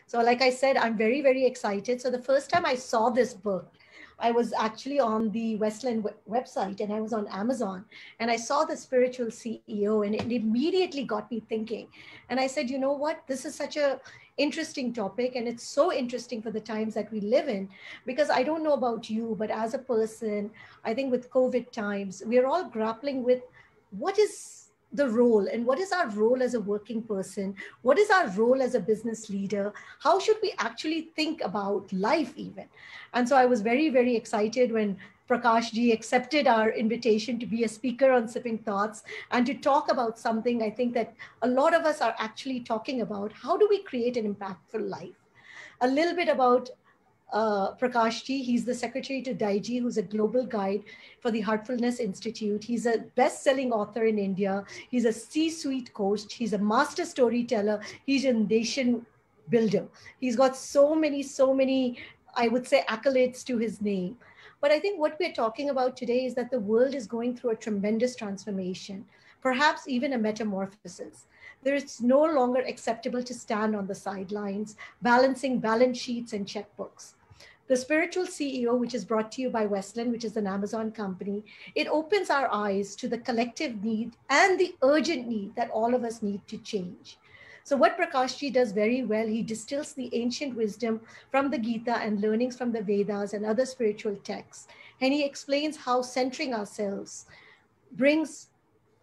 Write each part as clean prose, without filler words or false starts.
So like I said, I'm very, very excited. So the first time I saw this book, I was actually on the Westland website and I was on Amazon and I saw the spiritual CEO and it immediately got me thinking. And I said, you know what? This is such a interesting topic and it's so interesting for the times that we live in because I don't know about you, but as a person, I think with COVID times, we are all grappling with what is the role and what is our role as a working person, what is our role as a business leader, how should we actually think about life even. And so I was very, very excited when Prakash ji accepted our invitation to be a speaker on Sipping Thoughts and to talk about something I think that a lot of us are actually talking about. How do we create an impactful life? A little bit about Prakash ji. He's the secretary to Daiji, who's a global guide for the Heartfulness Institute. He's a best-selling author in India. He's a C-suite coach. He's a master storyteller. He's a nation builder. He's got so many, I would say, accolades to his name. But I think what we're talking about today is that the world is going through a tremendous transformation, perhaps even a metamorphosis. There is no longer acceptable to stand on the sidelines, balancing balance sheets and checkbooks. The Spiritual CEO, which is brought to you by Westland, which is an Amazon company, it opens our eyes to the collective need and the urgent need that all of us need to change. So what Prakashji does very well, he distills the ancient wisdom from the Gita and learnings from the Vedas and other spiritual texts. And he explains how centering ourselves brings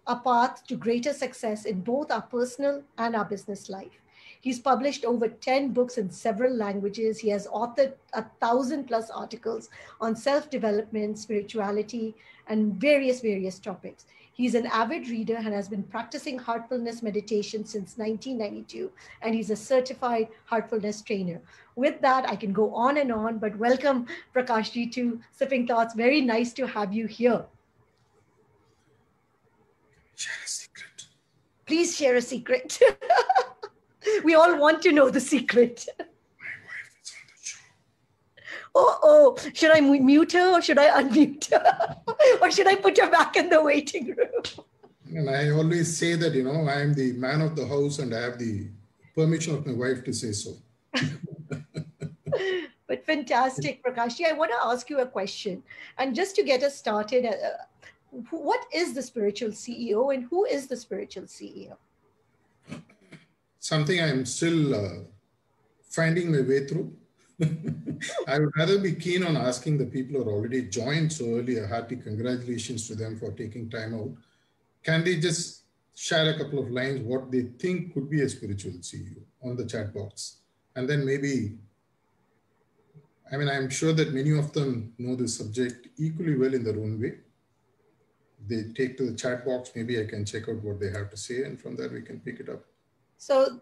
a path to greater success in both our personal and our business life. He's published over 10 books in several languages. He has authored 1,000+ articles on self-development, spirituality, and various topics. He's an avid reader and has been practicing heartfulness meditation since 1992, and he's a certified heartfulness trainer. With that, I can go on and on, but welcome, Prakashji, to Sipping Thoughts. Very nice to have you here. Share a secret. Please share a secret. We all want to know the secret. My wife is on the show. Oh, should I mute her or should I unmute her? Or should I put her back in the waiting room? And I always say that, I am the man of the house and I have the permission of my wife to say so. But fantastic, Prakashji. I want to ask you a question. And just to get us started, what is the spiritual CEO and who is the spiritual CEO? Something I'm still finding my way through. I would rather be keen on asking the people who are already joined so early a hearty congratulations to them for taking time out. Can they just share a couple of lines what they think could be a spiritual CEO on the chat box? And then maybe, I'm sure that many of them know the subject equally well in their own way. They take to the chat box, maybe I can check out what they have to say, and from there we can pick it up. So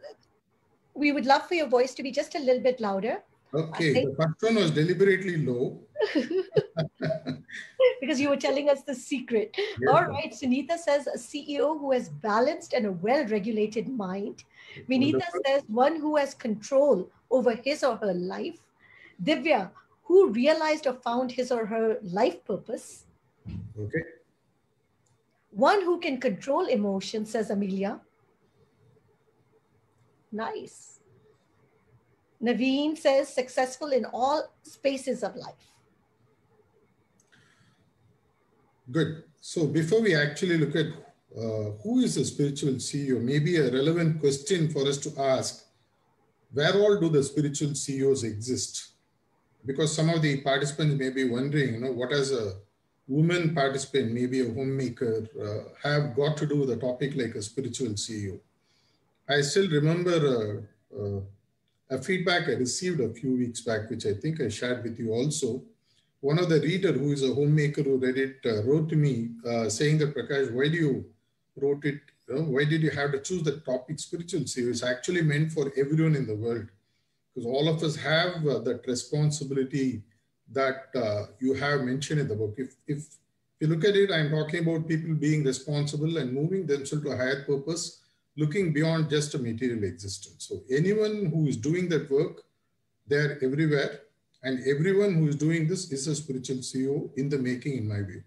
we would love for your voice to be just a little bit louder. Okay, the first one was deliberately low. Because you were telling us the secret. Yes. All right, Sunita says a CEO who has balanced and a well-regulated mind. Vinita says one who has control over his or her life. Divya, who realized or found his or her life purpose. Okay. One who can control emotions, says Amelia. Nice. Naveen says successful in all spaces of life. Good. So before we actually look at who is a spiritual CEO, maybe a relevant question for us to ask, where all do the spiritual CEOs exist? Because some of the participants may be wondering, what has a woman participant, maybe a homemaker, have got to do with a topic like a spiritual CEO? I still remember a feedback I received a few weeks back, which I think I shared with you also. One of the reader who is a homemaker who read it wrote to me saying that, Prakash, why do you wrote it? Why did you have to choose the topic spiritual CEO? It's actually meant for everyone in the world, because all of us have that responsibility that you have mentioned in the book. If you look at it, I'm talking about people being responsible and moving themselves to a higher purpose, looking beyond just a material existence. So anyone who is doing that work, they're everywhere. And everyone who is doing this is a spiritual CEO in the making, in my view.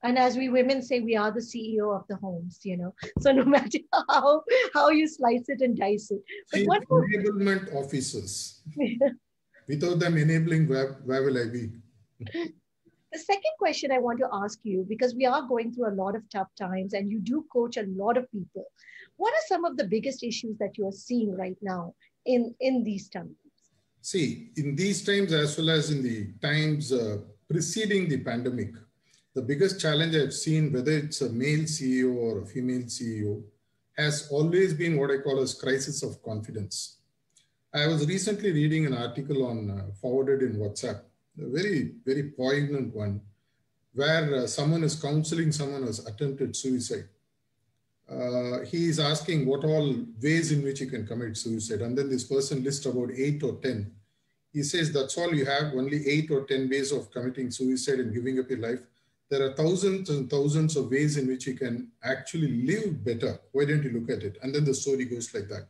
And as we women say, we are the CEO of the homes, you know. So no matter how you slice it and dice it. But Chief what enablement officers. Without them enabling, where will I be? the second question I want to ask you, because we are going through a lot of tough times and you do coach a lot of people, what are some of the biggest issues that you are seeing right now in these times? See, in these times, as well as in the times preceding the pandemic, the biggest challenge I've seen, whether it's a male CEO or a female CEO, has always been what I call as crisis of confidence. I was recently reading an article on forwarded in WhatsApp, a very, very poignant one, where someone is counseling someone who has attempted suicide. He is asking what all ways in which you can commit suicide. And then this person lists about 8 or 10. He says, that's all you have, only 8 or 10 ways of committing suicide and giving up your life. There are thousands and thousands of ways in which you can actually live better. Why don't you look at it? And then the story goes like that.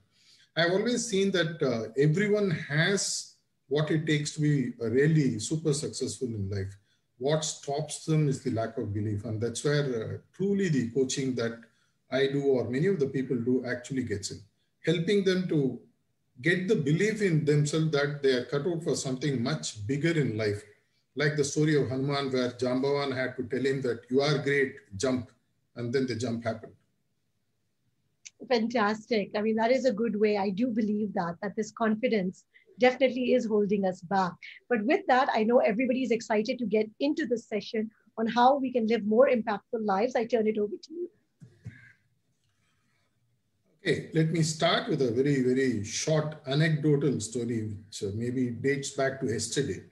I've always seen that everyone has what it takes to be really super successful in life. What stops them is the lack of belief. And that's where truly the coaching that I do or many of the people do actually gets in. Helping them to get the belief in themselves that they are cut out for something much bigger in life. Like the story of Hanuman, where Jambavan had to tell him that you are great, jump. And then the jump happened. Fantastic. I mean, that is a good way. I do believe that this confidence definitely is holding us back. But with that, I know everybody is excited to get into this session on how we can live more impactful lives. I turn it over to you. Okay, let me start with a very, very short anecdotal story, which maybe dates back to yesterday.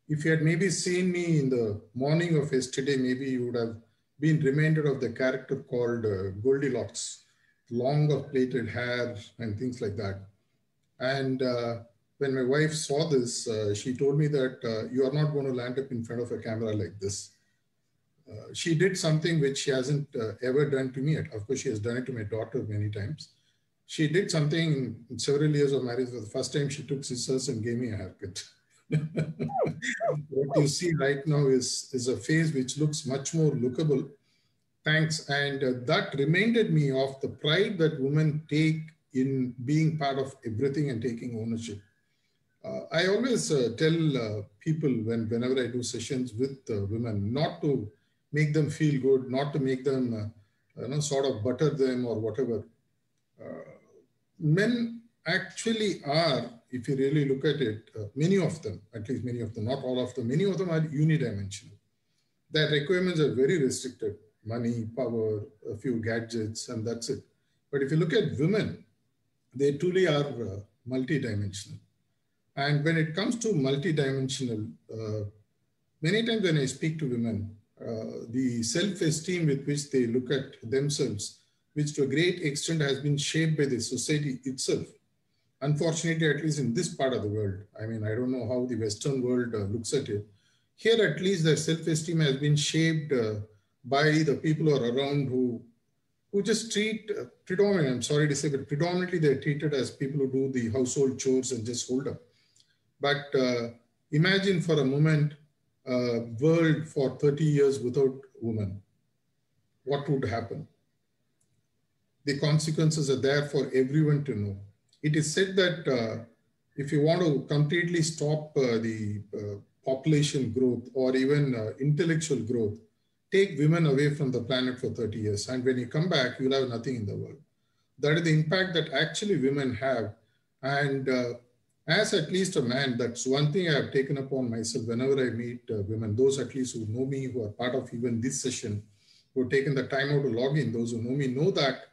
If you had maybe seen me in the morning of yesterday, maybe you would have been reminded of the character called Goldilocks, long of plaited hair and things like that. And when my wife saw this, she told me that you are not going to land up in front of a camera like this. She did something which she hasn't ever done to me. Of course, she has done it to my daughter many times. She did something in several years of marriage. For the first time, she took scissors and gave me a haircut. What you see right now is a face which looks much more lookable. Thanks. And that reminded me of the pride that women take in being part of everything and taking ownership. I always tell people whenever I do sessions with women, not to make them feel good, not to make them sort of butter them or whatever. Men actually are, if you really look at it, many of them, at least many of them, not all of them, many of them are unidimensional. Their requirements are very restricted: money, power, a few gadgets, and that's it. But if you look at women, they truly are multidimensional. And when it comes to multidimensional, many times when I speak to women, the self-esteem with which they look at themselves, which to a great extent has been shaped by the society itself. Unfortunately, at least in this part of the world, I mean, I don't know how the Western world looks at it. Here, at least, their self-esteem has been shaped by the people who are around who just treat predominantly, I'm sorry to say, but predominantly they're treated as people who do the household chores and just hold up. But imagine for a moment a world for 30 years without women. What would happen? The consequences are there for everyone to know. It is said that if you want to completely stop the population growth or even intellectual growth, take women away from the planet for 30 years. And when you come back, you'll have nothing in the world. That is the impact that actually women have. And as at least a man, that's one thing I have taken upon myself whenever I meet women, those at least who know me, who are part of even this session, who have taken the time out to log in, those who know me know that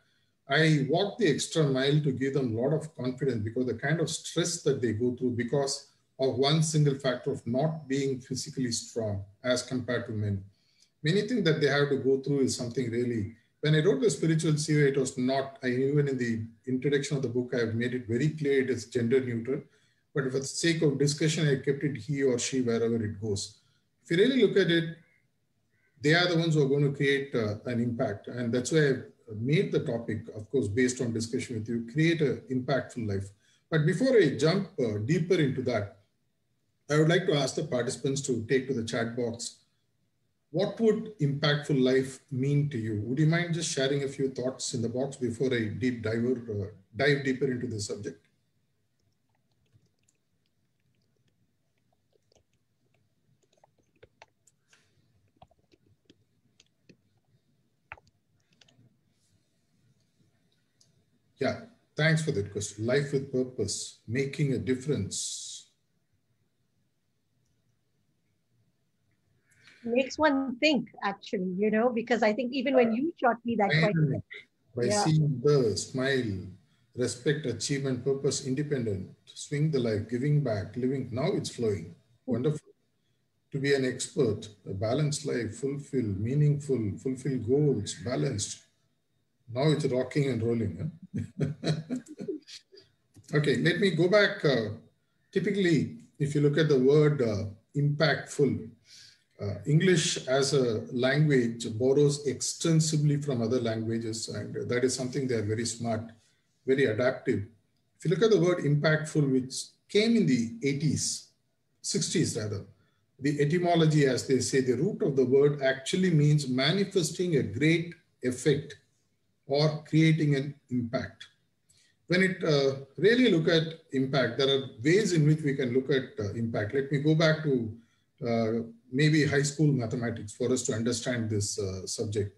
I walk the extra mile to give them a lot of confidence, because the kind of stress that they go through because of one single factor of not being physically strong as compared to men. Many things that they have to go through is something really, when I wrote the spiritual CEO, it was not, even in the introduction of the book, I have made it very clear it is gender neutral. But for the sake of discussion, I kept it he or she wherever it goes. If you really look at it, they are the ones who are going to create an impact. And that's why I made the topic, of course, based on discussion with you, create an impactful life. But before I jump deeper into that, I would like to ask the participants to take to the chat box. what would impactful life mean to you? Would you mind just sharing a few thoughts in the box before I dive deeper into the subject? Yeah, thanks for that question. Life with purpose, making a difference. Makes one think, actually, you know, because I think even when you shot me that question, by seeing the smile, respect, achievement, purpose, independent, swing the life, giving back, living. Now it's flowing. Wonderful. To be an expert, a balanced life, fulfill, meaningful, fulfill goals, balanced. Now it's rocking and rolling. Huh? Okay, let me go back. Typically, if you look at the word impactful, English as a language borrows extensively from other languages, and that is something they are very smart, very adaptive. If you look at the word impactful, which came in the 80s, 60s rather, the etymology, as they say, the root of the word actually means manifesting a great effect or creating an impact. When it really look at impact, there are ways in which we can look at impact. Let me go back to maybe high school mathematics for us to understand this subject.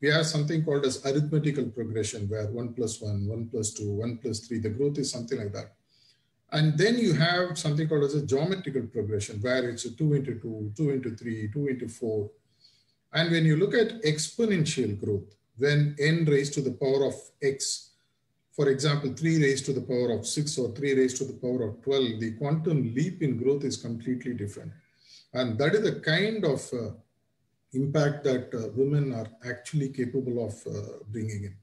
We have something called as arithmetical progression, where 1 plus 1, 1 plus 2, 1 plus 3, the growth is something like that. And then you have something called as a geometrical progression, where it's a 2 into 2, 2 into 3, 2 into 4. And when you look at exponential growth, when n raised to the power of x, for example, 3 raised to the power of 6 or 3 raised to the power of 12, the quantum leap in growth is completely different. And that is the kind of impact that women are actually capable of bringing in.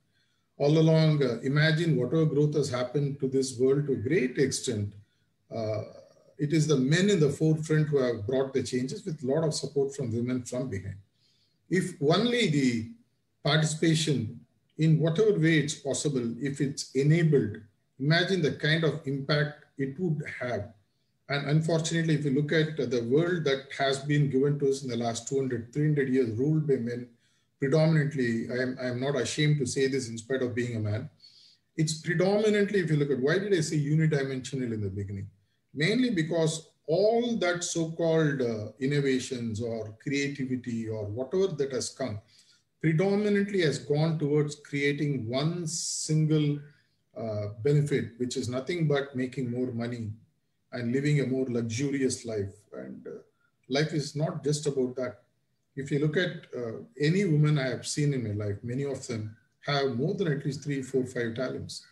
All along, imagine whatever growth has happened to this world to a great extent. It is the men in the forefront who have brought the changes with a lot of support from women from behind. If only the participation in whatever way it's possible, if it's enabled, imagine the kind of impact it would have. And unfortunately, if you look at the world that has been given to us in the last 200, 300 years, ruled by men, predominantly, I am not ashamed to say this in spite of being a man, it's predominantly, if you look at, why did I say unidimensional in the beginning? Mainly because all that so-called innovations or creativity or whatever that has come, predominantly has gone towards creating one single benefit, which is nothing but making more money and living a more luxurious life. And life is not just about that. If you look at any woman I have seen in my life, many of them have more than at least 3, 4, 5 talents.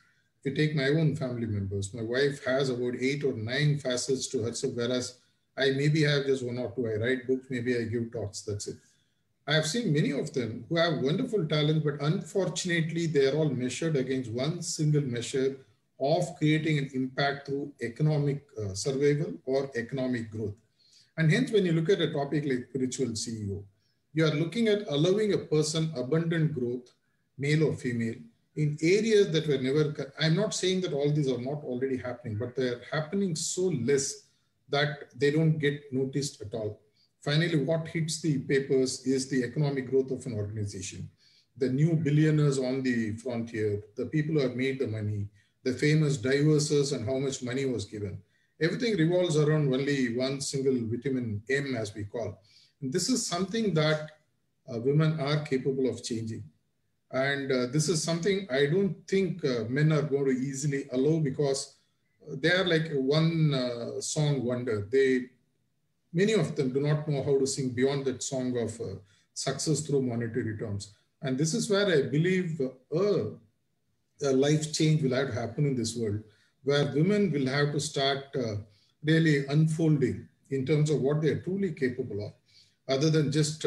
If you take my own family members, my wife has about 8 or 9 facets to herself, whereas I maybe have just 1 or 2. I write books, maybe I give talks, that's it. I have seen many of them who have wonderful talents, but unfortunately, they are all measured against one single measure of creating an impact through economic survival or economic growth. And hence, when you look at a topic like spiritual CEO, you are looking at allowing a person abundant growth, male or female, in areas that were never, I'm not saying that all these are not already happening, but they're happening so less that they don't get noticed at all. Finally, what hits the papers is the economic growth of an organization, the new billionaires on the frontier, the people who have made the money, the famous divorces and how much money was given. Everything revolves around only one single vitamin M, as we call. And this is something that women are capable of changing. And this is something I don't think men are going to easily allow, because they are like one song wonder. Many of them do not know how to sing beyond that song of success through monetary terms. And this is where I believe a life change will have to happen in this world, where women will have to start really unfolding in terms of what they are truly capable of, other than just,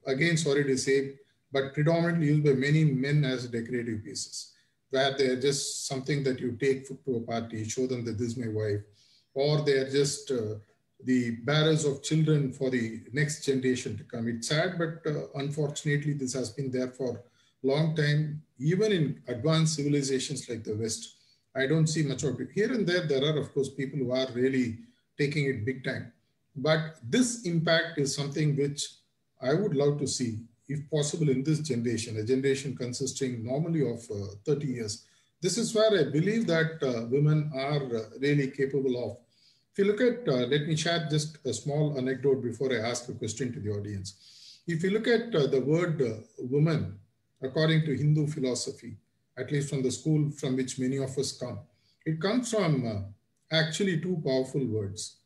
again, sorry to say, but predominantly used by many men as decorative pieces, where they are just something that you take to a party, show them that this is my wife, or they are just the bearers of children for the next generation to come. It's sad, but unfortunately, this has been there for a long time, even in advanced civilizations like the West. I don't see much of it. Here and there are, of course, people who are really taking it big time. But this impact is something which I would love to see, if possible, in this generation, a generation consisting normally of 30 years. This is where I believe that women are really capable of. If you look at, let me share just a small anecdote before I ask a question to the audience. If you look at the word woman, according to Hindu philosophy, at least from the school from which many of us come, it comes from actually two powerful words,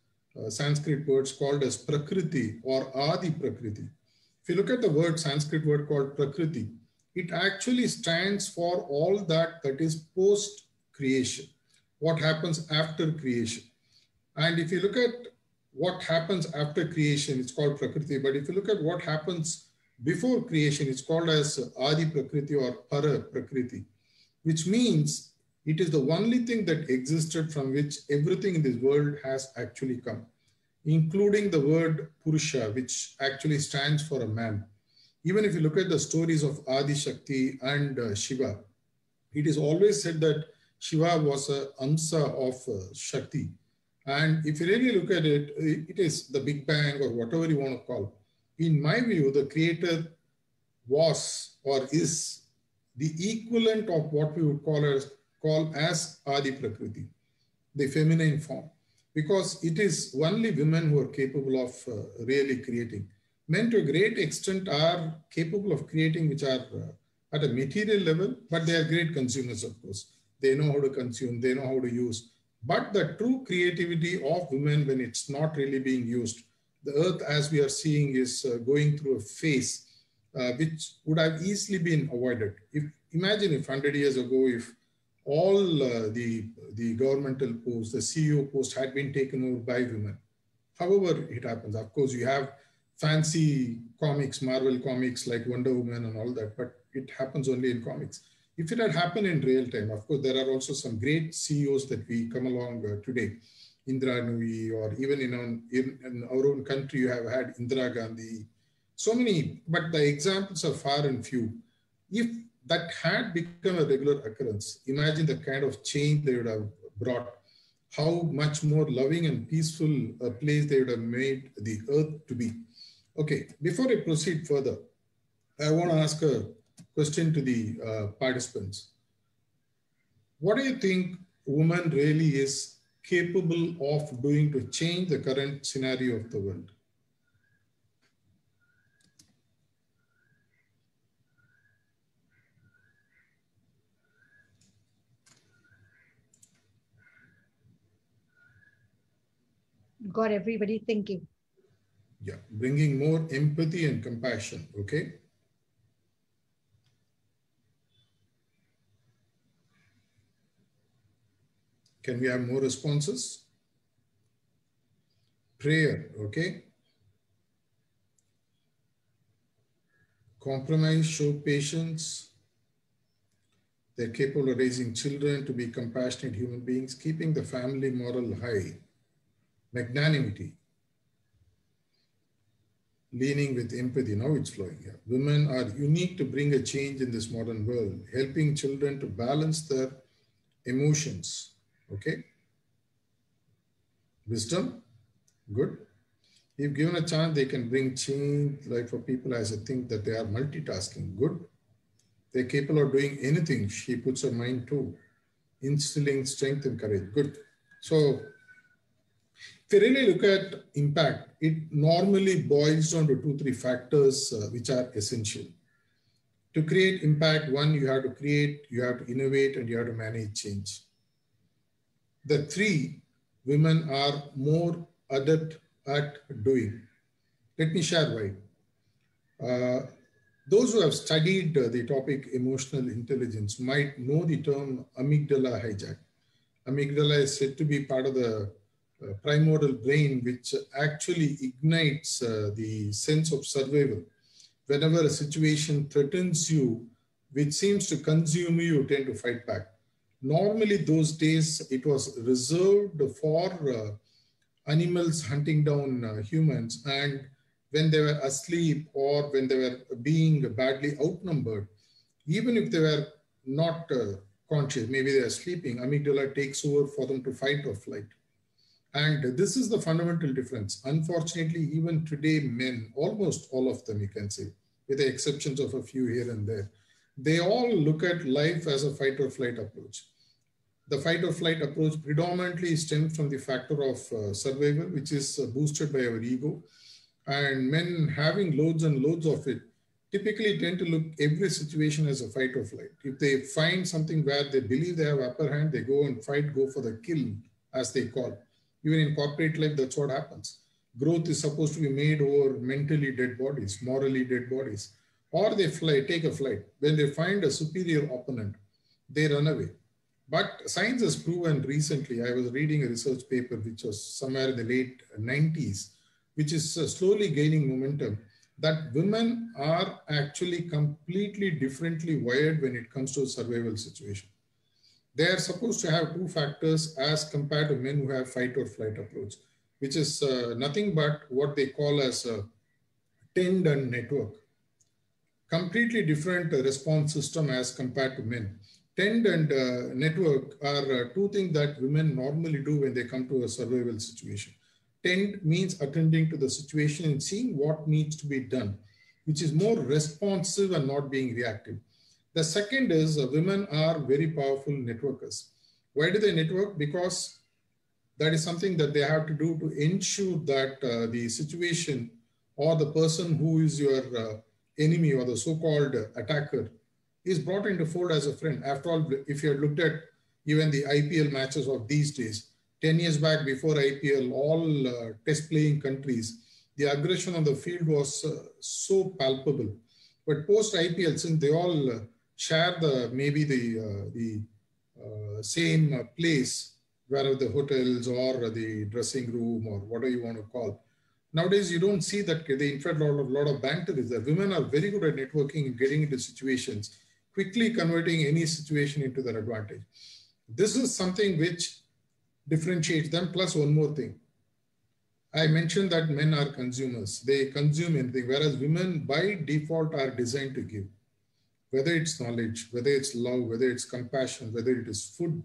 Sanskrit words called as Prakriti or Adi Prakriti. If you look at the word, Sanskrit word called Prakriti, it actually stands for all that is post creation, what happens after creation. And if you look at what happens after creation, it's called Prakriti. But if you look at what happens before creation, it's called as Adi Prakriti or Para Prakriti, which means it is the only thing that existed from which everything in this world has actually come, including the word Purusha, which actually stands for a man. Even if you look at the stories of Adi Shakti and Shiva, it is always said that Shiva was a Amsa of Shakti. And if you really look at it, it is the Big Bang or whatever you want to call. In my view, the creator was or is the equivalent of what we would call as Adi Prakriti, the feminine form, because it is only women who are capable of really creating. Men to a great extent are capable of creating, which are at a material level, but they are great consumers, of course. They know how to consume, they know how to use. But the true creativity of women, when it's not really being used, the earth, as we are seeing, is going through a phase which would have easily been avoided. Imagine if 100 years ago, if all the governmental posts, the CEO post had been taken over by women. However it happens, of course, you have fancy comics, Marvel comics like Wonder Woman and all that, but it happens only in comics. If it had happened in real time, of course, there are also some great CEOs that we come along today, Indra Nooyi, or even in our own country, you have had Indira Gandhi, so many, but the examples are far and few. If that had become a regular occurrence, imagine the kind of change they would have brought, how much more loving and peaceful a place they would have made the earth to be. Okay, before I proceed further, I want to ask a question to the participants. What do you think woman really is capable of doing to change the current scenario of the world? Got everybody thinking. Yeah, bringing more empathy and compassion, okay? Can we have more responses? Prayer, okay? Compromise, show patience. They're capable of raising children to be compassionate human beings, keeping the family moral high. Magnanimity. Leaning with empathy, now it's flowing here. Women are unique to bring a change in this modern world, helping children to balance their emotions, okay? Wisdom, good. If given a chance, they can bring change, like for people as I think that they are multitasking, good. They're capable of doing anything. She puts her mind to, instilling strength and courage, good. So if you really look at impact, it normally boils down to 2-3 factors which are essential. To create impact, one, you have to create, you have to innovate, and you have to manage change. The three women are more adept at doing. Let me share why. Those who have studied the topic emotional intelligence might know the term amygdala hijack. Amygdala is said to be part of the primordial brain, which actually ignites the sense of survival. Whenever a situation threatens you, which seems to consume you, you tend to fight back. Normally, those days, it was reserved for animals hunting down humans, and when they were asleep or when they were being badly outnumbered, even if they were not conscious, maybe they are sleeping, amygdala takes over for them to fight or flight. And this is the fundamental difference. Unfortunately, even today, men, almost all of them, you can say, with the exceptions of a few here and there, they all look at life as a fight or flight approach. The fight or flight approach predominantly stems from the factor of survival, which is boosted by our ego. And men having loads and loads of it typically tend to look every situation as a fight or flight. If they find something where they believe they have upper hand, they go and fight, go for the kill, as they call. Even in corporate life, that's what happens. Growth is supposed to be made over mentally dead bodies, morally dead bodies. Or they fly, take a flight. When they find a superior opponent, they run away. But science has proven recently, I was reading a research paper which was somewhere in the late 90s, which is slowly gaining momentum, that women are actually completely differently wired when it comes to a survival situation. They are supposed to have two factors as compared to men who have fight or flight approach, which is nothing but what they call as a tend and network. Completely different response system as compared to men. Tend and network are two things that women normally do when they come to a survival situation. Tend means attending to the situation and seeing what needs to be done, which is more responsive and not being reactive. The second is women are very powerful networkers. Why do they network? Because that is something that they have to do to ensure that the situation or the person who is your enemy or the so-called attacker is brought into fold as a friend. After all, if you had looked at even the IPL matches of these days, 10 years back before IPL, all test playing countries, the aggression on the field was so palpable. But post IPL, since they all share maybe the same place, whether the hotels or the dressing room or whatever you want to call. Nowadays, you don't see that. In fact, a lot of banter is there. Women are very good at networking and getting into situations, quickly converting any situation into their advantage. This is something which differentiates them. Plus one more thing. I mentioned that men are consumers. They consume anything, whereas women by default are designed to give. Whether it's knowledge, whether it's love, whether it's compassion, whether it is food,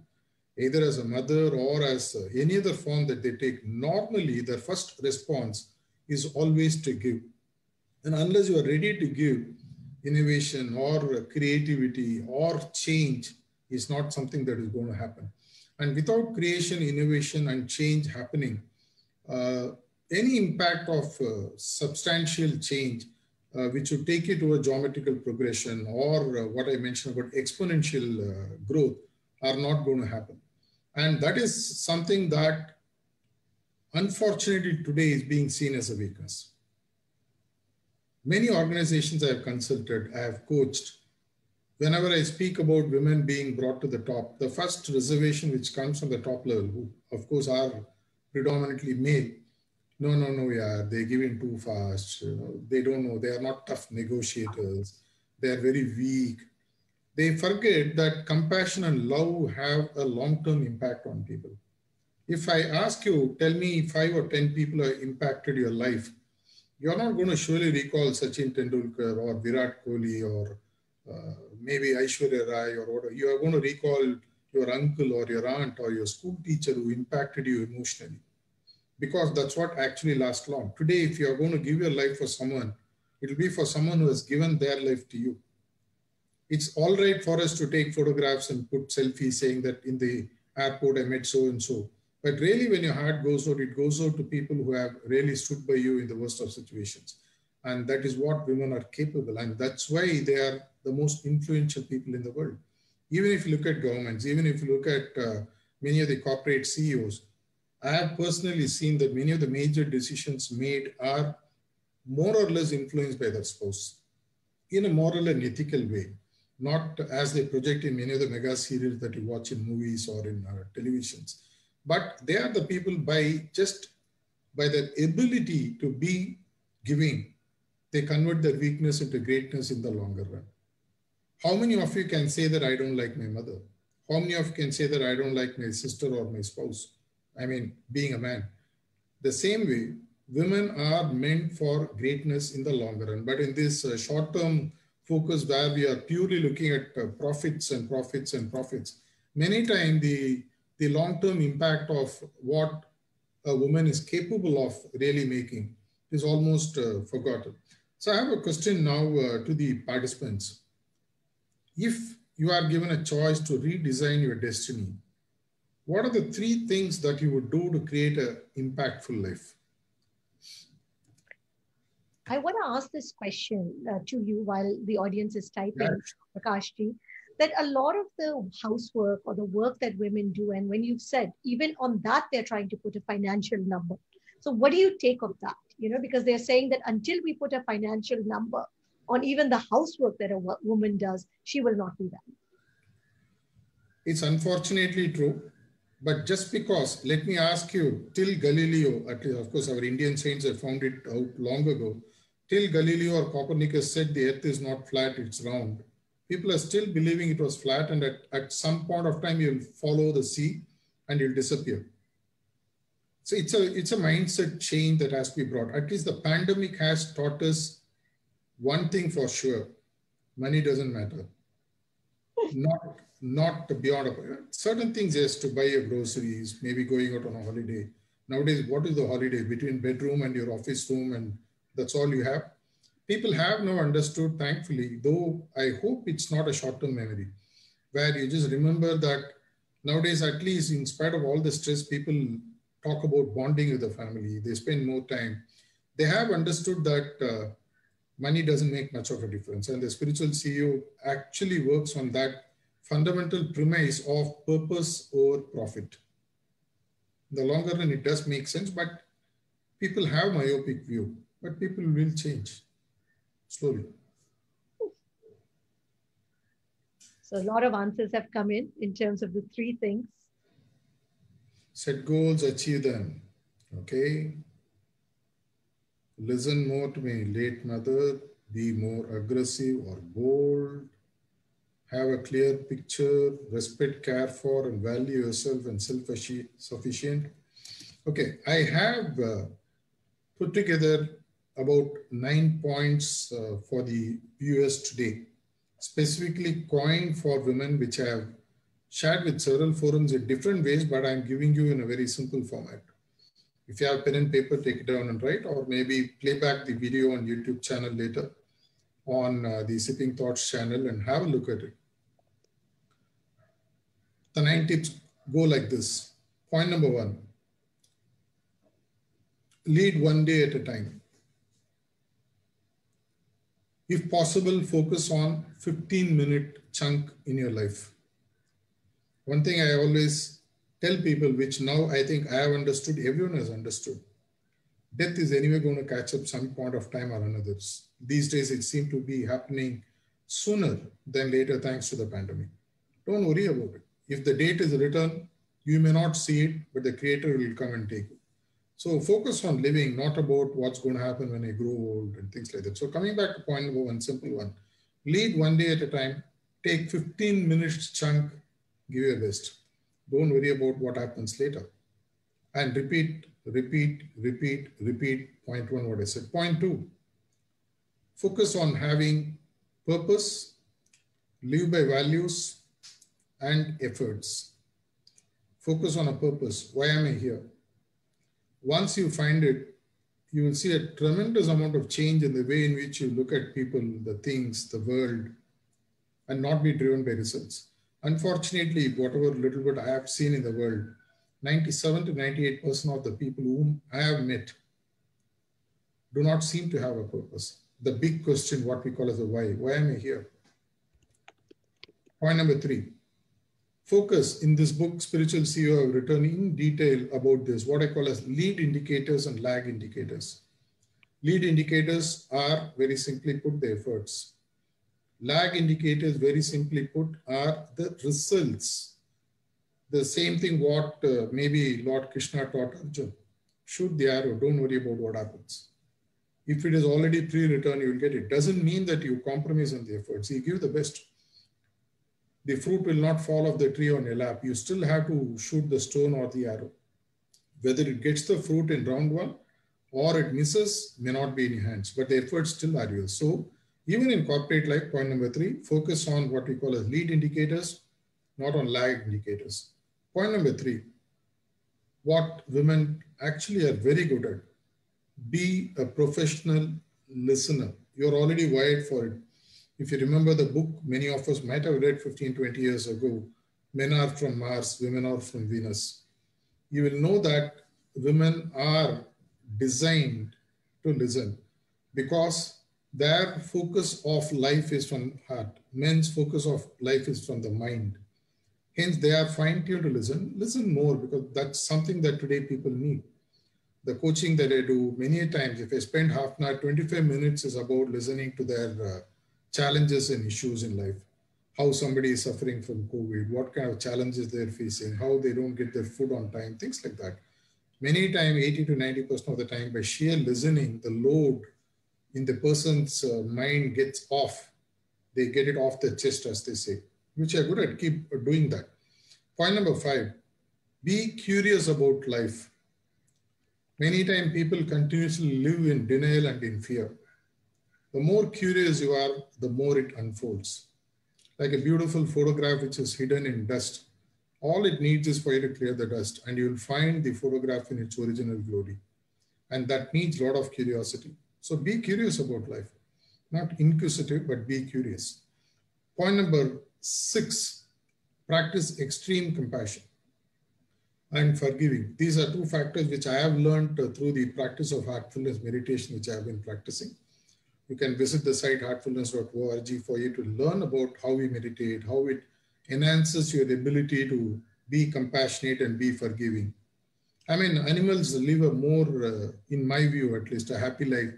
either as a mother or as any other form that they take, normally their first response is always to give. And unless you are ready to give, innovation or creativity or change is not something that is going to happen. And without creation, innovation, and change happening, any impact of substantial change, which would take you to a geometrical progression or what I mentioned about exponential growth, are not going to happen. And that is something that unfortunately today is being seen as a weakness. Many organizations I have consulted, I have coached, whenever I speak about women being brought to the top, the first reservation which comes from the top level, who of course are predominantly male, no, yeah, they give in too fast. You know, they don't know, they are not tough negotiators. They are very weak. They forget that compassion and love have a long-term impact on people. If I ask you, tell me 5 or 10 people have impacted your life, you're not going to surely recall Sachin Tendulkar or Virat Kohli or maybe Aishwarya Rai or whatever. You are going to recall your uncle or your aunt or your school teacher who impacted you emotionally, because that's what actually lasts long. Today, if you are going to give your life for someone, it will be for someone who has given their life to you. It's all right for us to take photographs and put selfies saying that in the airport I met so-and-so. But really, when your heart goes out, it goes out to people who have really stood by you in the worst of situations. And that is what women are capable. And that's why they are the most influential people in the world. Even if you look at governments, even if you look at many of the corporate CEOs, I have personally seen that many of the major decisions made are more or less influenced by their spouse in a moral and ethical way, not as they project in many of the mega series that you watch in movies or in televisions. But they are the people by their ability to be giving, they convert their weakness into greatness in the longer run. How many of you can say that I don't like my mother? How many of you can say that I don't like my sister or my spouse? I mean, being a man. The same way, women are meant for greatness in the longer run. But in this short-term focus where we are purely looking at profits and profits and profits, many times the long-term impact of what a woman is capable of really making is almost forgotten. So I have a question now to the participants. If you are given a choice to redesign your destiny, what are the 3 things that you would do to create an impactful life? I want to ask this question to you while the audience is typing, Prakashji, that a lot of the housework or the work that women do, and when you've said, even on that, they're trying to put a financial number. So what do you take of that? You know, because they're saying that until we put a financial number on even the housework that a woman does, she will not be valued. It's unfortunately true. But just because, let me ask you, till Galileo, at least, of course, our Indian saints have found it out long ago, till Galileo or Copernicus said the earth is not flat, it's round. People are still believing it was flat, and at some point of time, you'll follow the sea and you'll disappear. So it's a mindset change that has to be brought. At least the pandemic has taught us one thing for sure: money doesn't matter. Not beyond certain things, yes, to buy your groceries, maybe going out on a holiday. Nowadays, what is the holiday? Between bedroom and your office room, and that's all you have. People have now understood, thankfully, though I hope it's not a short-term memory, where you just remember that nowadays, at least in spite of all the stress, people talk about bonding with the family. They spend more time. They have understood that money doesn't make much of a difference. And the spiritual CEO actually works on that fundamental premise of purpose over profit. In the longer run, it does make sense, but people have myopic view, but people will change slowly. So a lot of answers have come in terms of the 3 things. Set goals, achieve them. Okay. Listen more to me, late mother. Be more aggressive or bold. Have a clear picture. Respect, care for, and value yourself and self-sufficient. Okay, I have put together about 9 points for the viewers today, specifically coined for women, which I have shared with several forums in different ways, but I'm giving you in a very simple format. If you have pen and paper, take it down and write, or maybe play back the video on YouTube channel later on the Sipping Thoughts channel and have a look at it. The 9 tips go like this. Point number 1, lead one day at a time. If possible, focus on 15-minute chunk in your life. One thing I always tell people, which now I think I have understood, everyone has understood. Death is anyway going to catch up some point of time or another. These days, it seems to be happening sooner than later, thanks to the pandemic. Don't worry about it. If the date is written, you may not see it, but the Creator will come and take it. So focus on living, not about what's going to happen when I grow old and things like that. So coming back to point number 1, simple one. Lead one day at a time. Take 15 minutes chunk. Give your best. Don't worry about what happens later. And repeat. Point 1, what I said. Point 2, focus on having purpose, live by values and efforts. Focus on a purpose. Why am I here? Once you find it, you will see a tremendous amount of change in the way in which you look at people, the things, the world, and not be driven by results. Unfortunately, whatever little bit I have seen in the world, 97 to 98% of the people whom I have met do not seem to have a purpose. The big question, what we call as a why. Why am I here? Point number 3. Focus. In this book, Spiritual CEO, I have written in detail about this, what I call as lead indicators and lag indicators. Lead indicators are, very simply put, the efforts. Lag indicators, very simply put, are the results. The same thing what maybe Lord Krishna taught Arjuna. Shoot the arrow, don't worry about what happens. If it is already pre-written, you will get it. Doesn't mean that you compromise on the efforts. You give the best. The fruit will not fall off the tree on your lap. You still have to shoot the stone or the arrow. Whether it gets the fruit in round 1 or it misses may not be in your hands, but the efforts still are yours. So even in corporate life, point number 3, focus on what we call as lead indicators, not on lag indicators. Point number 3, what women actually are very good at. Be a professional listener. You're already wired for it. If you remember the book, many of us might have read 15, 20 years ago, Men Are From Mars, Women Are From Venus. You will know that women are designed to listen because their focus of life is from heart. Men's focus of life is from the mind. Hence, they are fine-tuned to listen. Listen more because that's something that today people need. The coaching that I do, many times, if I spend half an hour, 25 minutes is about listening to their challenges and issues in life. How somebody is suffering from COVID, what kind of challenges they're facing, how they don't get their food on time, things like that. Many times, 80 to 90% of the time, by sheer listening, the load in the person's mind gets off. They get it off the chest, as they say, which are good at. Keep doing that. Point number 5, be curious about life. Many times people continuously live in denial and in fear. The more curious you are, the more it unfolds. Like a beautiful photograph which is hidden in dust. All it needs is for you to clear the dust and you'll find the photograph in its original glory. And that needs a lot of curiosity. So be curious about life. Not inquisitive, but be curious. Point number 6, practice extreme compassion and forgiving. These are 2 factors which I have learned through the practice of heartfulness meditation, which I have been practicing. You can visit the site heartfulness.org for you to learn about how we meditate, how it enhances your ability to be compassionate and be forgiving. I mean, animals live a more, in my view at least, a happy life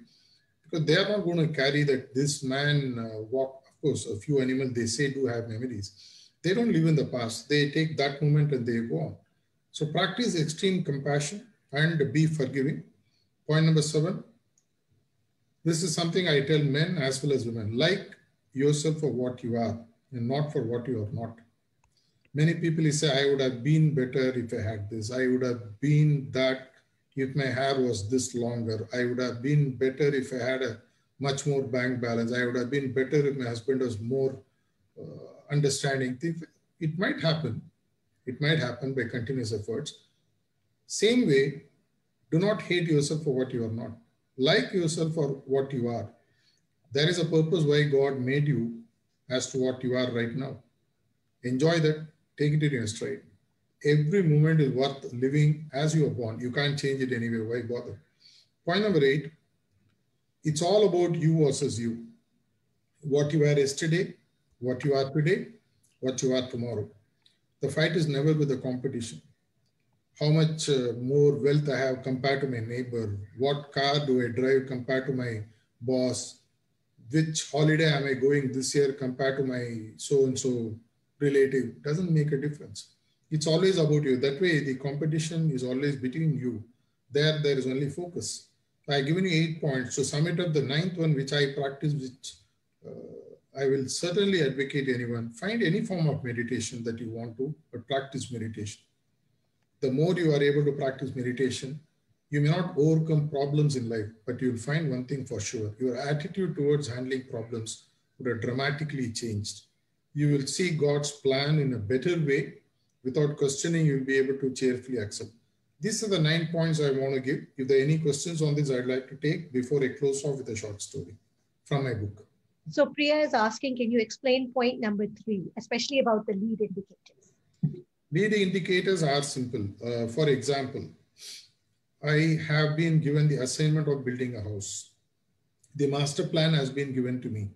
because they are not going to carry that this man walked. Of course, a few animals they say do have memories. They don't live in the past. They take that moment and they go on. So practice extreme compassion and be forgiving. Point number 7. This is something I tell men as well as women. Like yourself for what you are and not for what you are not. Many people say, I would have been better if I had this. I would have been that if my hair was this longer. I would have been better if I had a much more bank balance. I would have been better if my husband was more understanding. It might happen. It might happen by continuous efforts. Same way, do not hate yourself for what you are not. Like yourself for what you are. There is a purpose why God made you as to what you are right now. Enjoy that. Take it in your stride. Every moment is worth living as you are born. You can't change it anyway. Why bother? Point number 8. It's all about you versus you. What you were yesterday, what you are today, what you are tomorrow. The fight is never with the competition. How much more wealth I have compared to my neighbor? What car do I drive compared to my boss? Which holiday am I going this year compared to my so-and-so relative? Doesn't make a difference. It's always about you. That way, the competition is always between you. There is only focus. I've given you 8 points. So sum it up, the 9th one, which I practice, which I will certainly advocate anyone. Find any form of meditation that you want to, but practice meditation. The more you are able to practice meditation, you may not overcome problems in life, but you'll find one thing for sure. Your attitude towards handling problems would have dramatically changed. You will see God's plan in a better way. Without questioning, you'll be able to cheerfully accept. These are the 9 points I want to give. If there are any questions on this, I'd like to take before I close off with a short story from my book. So Priya is asking, can you explain point number 3, especially about the lead indicators? Lead indicators are simple. For example, I have been given the assignment of building a house. The master plan has been given to me.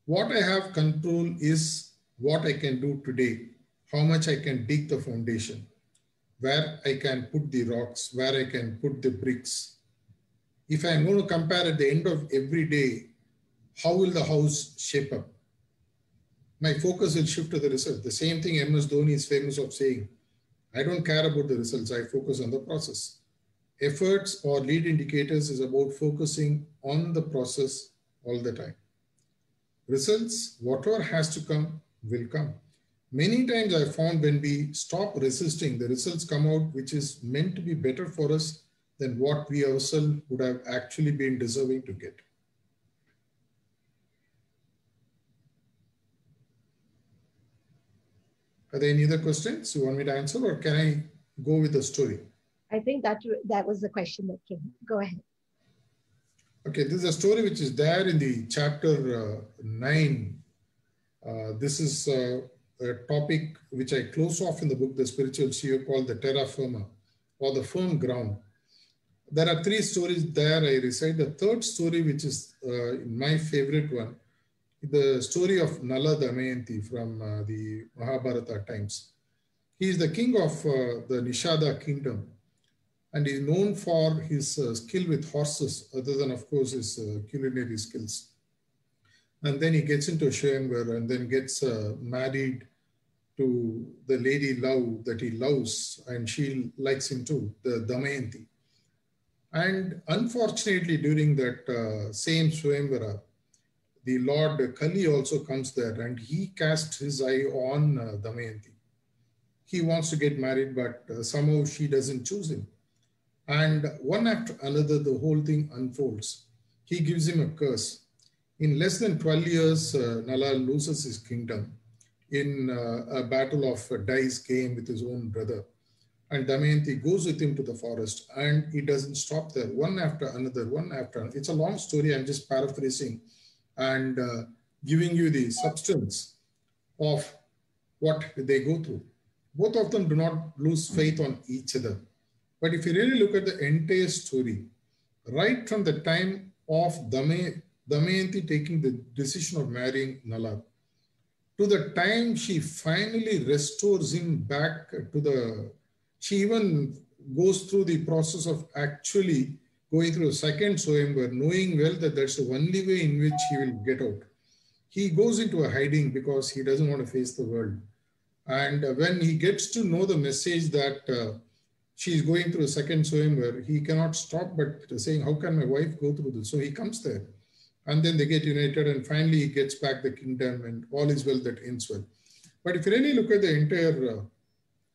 What I have control is what I can do today, how much I can dig the foundation, where I can put the rocks, where I can put the bricks. If I'm going to compare at the end of every day, how will the house shape up? My focus will shift to the result. The same thing MS Dhoni is famous of saying, I don't care about the results, I focus on the process. Efforts or lead indicators is about focusing on the process all the time. Results, whatever has to come, will come. Many times I found when we stop resisting, the results come out which is meant to be better for us than what we ourselves would have actually been deserving to get. Are there any other questions you want me to answer, or can I go with the story? I think that was the question that came. Go ahead. Okay, this is a story which is there in the chapter 9. This is a topic which I close off in the book, The Spiritual CEO, called the Terra Firma, or the firm ground. There are 3 stories there I recite. The third story, which is my favorite one, the story of Nala Damayanti from the Mahabharata times. He is the king of the Nishada kingdom, and is known for his skill with horses, other than, of course, his culinary skills. And then he gets into Swayamvar and then gets married to the lady love that he loves, and she likes him too, the Damayanti. And unfortunately, during that same Swayamvara, the Lord Kali also comes there, and he casts his eye on Damayanti. He wants to get married, but somehow she doesn't choose him. And one after another, the whole thing unfolds. He gives him a curse. In less than 12 years, Nala loses his kingdom in a battle of a dice game with his own brother. And Damayanti goes with him to the forest, and he doesn't stop there. One after another, one after another. It's a long story. I'm just paraphrasing and giving you the substance of what they go through. Both of them do not lose faith on each other. But if you really look at the entire story, right from the time of Damayanti taking the decision of marrying Nala, to the time she finally restores him back to the, she even goes through the process of actually going through a second Swayamvar, knowing well that that's the only way in which he will get out. He goes into a hiding because he doesn't want to face the world. And when he gets to know the message that she's going through a second Swayamvar, he cannot stop but saying, how can my wife go through this? So he comes there. And then they get united, and finally he gets back the kingdom, and all is well that ends well. But if you really look at the entire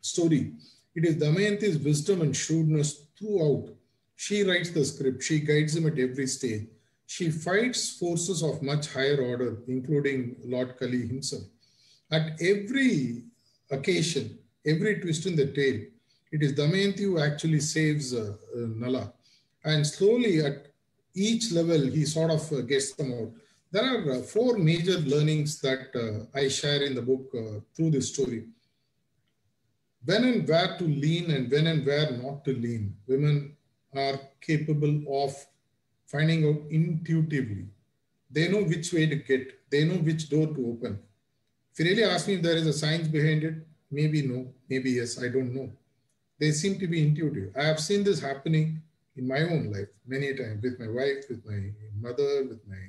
story, it is Damayanti's wisdom and shrewdness throughout. She writes the script. She guides him at every stage. She fights forces of much higher order, including Lord Kali himself. At every occasion, every twist in the tale, it is Damayanti who actually saves Nala. And slowly at each level, he sort of gets them out. There are 4 major learnings that I share in the book through this story. When and where to lean and when and where not to lean. Women are capable of finding out intuitively. They know which way to get. They know which door to open. If you really ask me if there is a science behind it, maybe no, maybe yes, I don't know. They seem to be intuitive. I have seen this happening in my own life many times, with my wife, with my mother, with my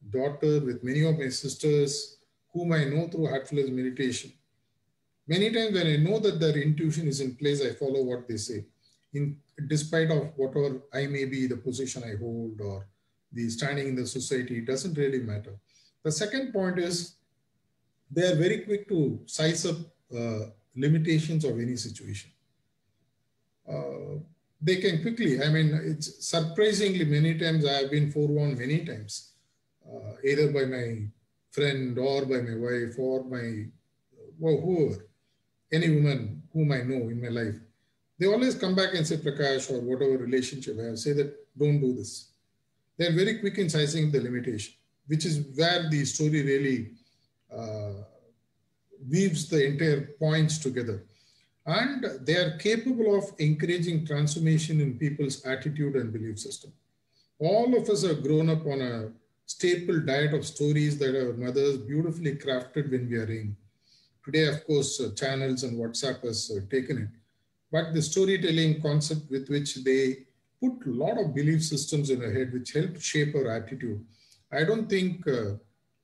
daughter, with many of my sisters, whom I know through heartfulness meditation. Many times when I know that their intuition is in place, I follow what they say, despite of whatever I may be, the position I hold or the standing in the society, it doesn't really matter. The second point is they are very quick to size up limitations of any situation. They can quickly, I mean, it's surprisingly many times I have been forewarned many times, either by my friend or by my wife or my, whoever, any woman whom I know in my life. They always come back and say, Prakash, or whatever relationship I have, say that don't do this. They're very quick in sizing the limitation, which is where the story really weaves the entire points together. And they are capable of encouraging transformation in people's attitude and belief system. All of us have grown up on a staple diet of stories that our mothers beautifully crafted when we are young. Today, of course, channels and WhatsApp has taken it. But the storytelling concept with which they put a lot of belief systems in our head, which help shape our attitude. I don't think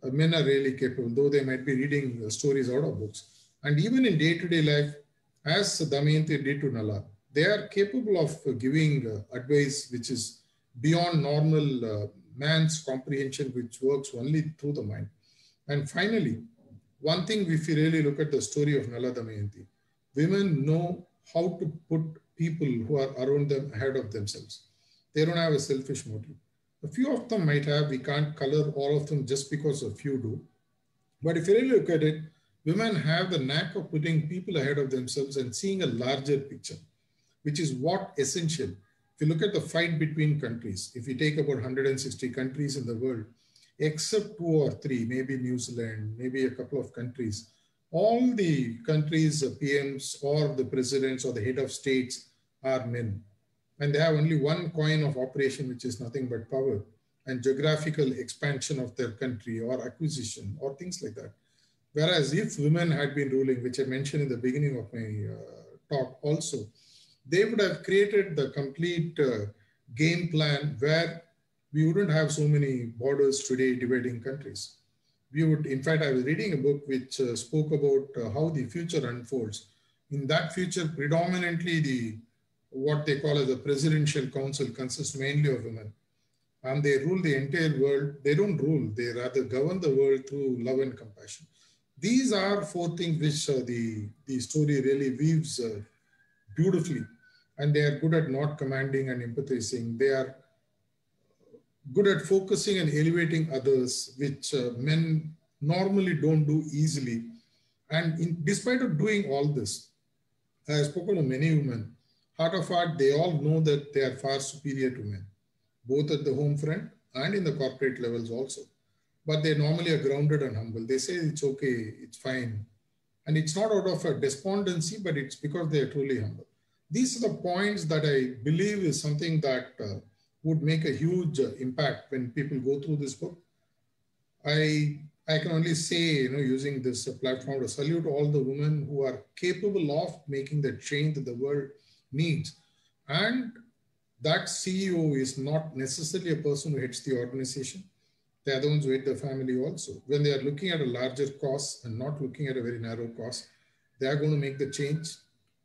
men are really capable, though they might be reading stories out of books. And even in day-to-day life, as Damayanti did to Nala, they are capable of giving advice which is beyond normal man's comprehension, which works only through the mind. And finally, one thing, if you really look at the story of Nala Damayanti, women know how to put people who are around them ahead of themselves. They don't have a selfish motive. A few of them might have, we can't color all of them just because a few do. But if you really look at it, women have the knack of putting people ahead of themselves and seeing a larger picture, which is what essential. If you look at the fight between countries, if you take about 160 countries in the world, except 2 or 3, maybe New Zealand, maybe a couple of countries, all the countries, PMs or the presidents or the head of states are men. And they have only one coin of operation, which is nothing but power and geographical expansion of their country or acquisition or things like that. Whereas if women had been ruling, which I mentioned in the beginning of my talk also, they would have created the complete game plan where we wouldn't have so many borders today dividing countries. We would, in fact, I was reading a book which spoke about how the future unfolds. In that future, predominantly what they call as the presidential council consists mainly of women. And they rule the entire world. They don't rule, they rather govern the world through love and compassion. These are 4 things which the story really weaves beautifully. And they are good at not commanding and empathizing. They are good at focusing and elevating others, which men normally don't do easily. And despite of doing all this, I have spoken to many women. Heart of heart, they all know that they are far superior to men, both at the home front and in the corporate levels also. But they normally are grounded and humble. They say it's okay, it's fine. And it's not out of a despondency, but it's because they are truly humble. These are the points that I believe is something that would make a huge impact when people go through this book. I can only say, using this platform to salute all the women who are capable of making the change that the world needs. And that CEO is not necessarily a person who heads the organization. They are the ones who head the family also. When they are looking at a larger cost and not looking at a very narrow cost, they are going to make the change.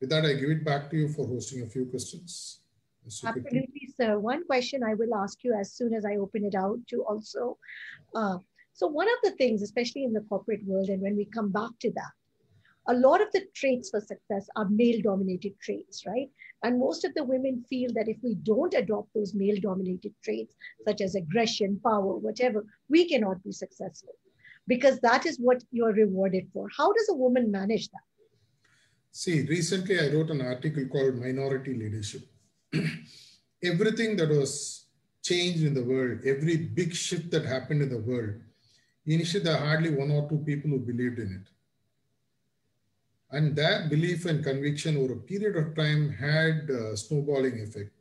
With that, I give it back to you for hosting a few questions. Absolutely, sir. One question I will ask you as soon as I open it out to also. So one of the things, especially in the corporate world, and when we come back to that, a lot of the traits for success are male-dominated traits, right? And most of the women feel that if we don't adopt those male-dominated traits, such as aggression, power, whatever, we cannot be successful because that is what you're rewarded for. How does a woman manage that? See, recently I wrote an article called Minority Leadership. Everything that was changed in the world, every big shift that happened in the world, initially there are hardly 1 or 2 people who believed in it. And that belief and conviction over a period of time had a snowballing effect,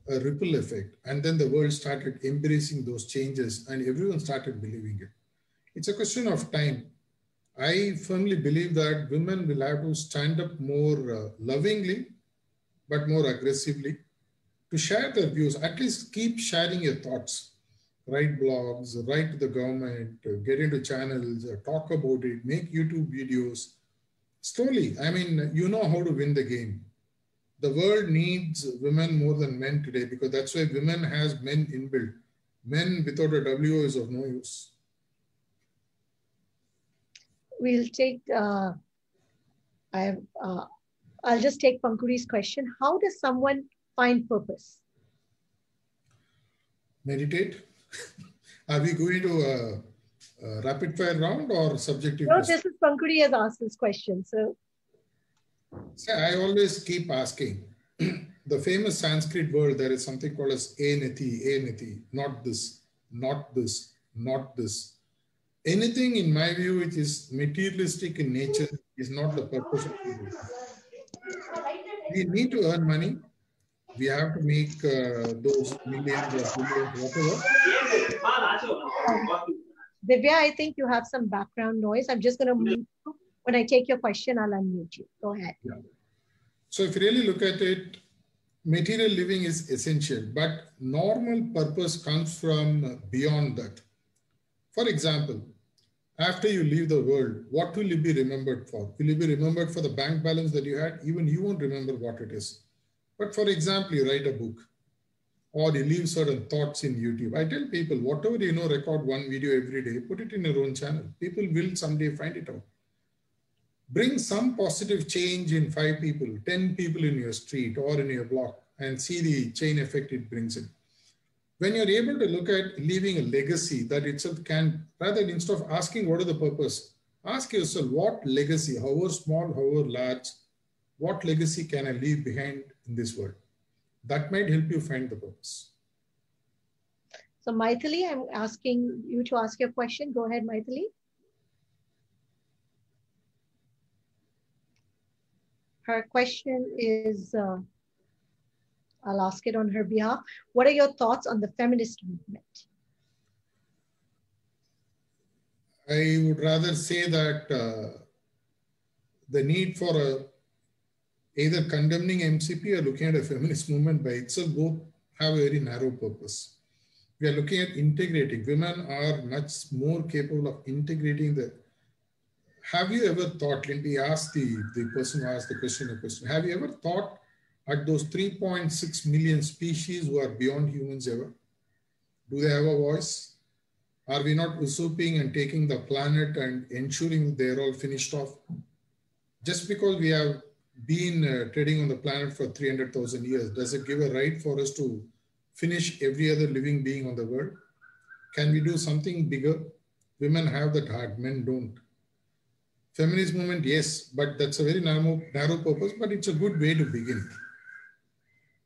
a ripple effect. And then the world started embracing those changes and everyone started believing it. It's a question of time. I firmly believe that women will have to stand up more lovingly, but more aggressively to share their views. At least keep sharing your thoughts. Write blogs, write to the government, get into channels, talk about it, make YouTube videos. Slowly, I mean, you know how to win the game. The world needs women more than men today because that's why women has men inbuilt. Men without a W is of no use. We'll take, I'll just take Pankuri's question. How does someone find purpose? Meditate. Are we going to a rapid fire round or subjective? No, this is Pankuri has asked this question. So I always keep asking. The famous Sanskrit word, there is something called as enati, not this, not this, not this. Anything in my view which is materialistic in nature is not the purpose of it. We need to earn money. We have to make those millions or billions, whatever. Divya, I think you have some background noise. I'm just going to mute you. When I take your question, I'll unmute you. Go ahead. Yeah. So if you really look at it, material living is essential, but normal purpose comes from beyond that. For example, after you leave the world, what will you be remembered for? Will you be remembered for the bank balance that you had? Even you won't remember what it is. But for example, you write a book or you leave certain thoughts in YouTube. I tell people, whatever you know, record one video every day, put it in your own channel. People will someday find it out. Bring some positive change in 5 people, 10 people in your street or in your block and see the chain effect it brings in. When you're able to look at leaving a legacy that itself can, rather than instead of asking what is the purpose, Ask yourself, what legacy, however small, however large, what legacy can I leave behind in this world? That might help you find the purpose. So Maithili, I'm asking you to ask your question. Go ahead, Maithili. Her question is, I'll ask it on her behalf. What are your thoughts on the feminist movement? I would rather say that the need for either condemning MCP or looking at a feminist movement by itself both have a very narrow purpose. We are looking at integrating. Women are much more capable of integrating the. Have you ever thought, let me ask the person who asked the question a question. Have you ever thought at those 3.6 million species who are beyond humans ever? Do they have a voice? Are we not usurping and taking the planet and ensuring they're all finished off? Just because we have been treading on the planet for 300,000 years, does it give a right for us to finish every other living being on the world? Can we do something bigger? Women have that heart, men don't. Feminist movement, yes, but that's a very narrow purpose, but it's a good way to begin.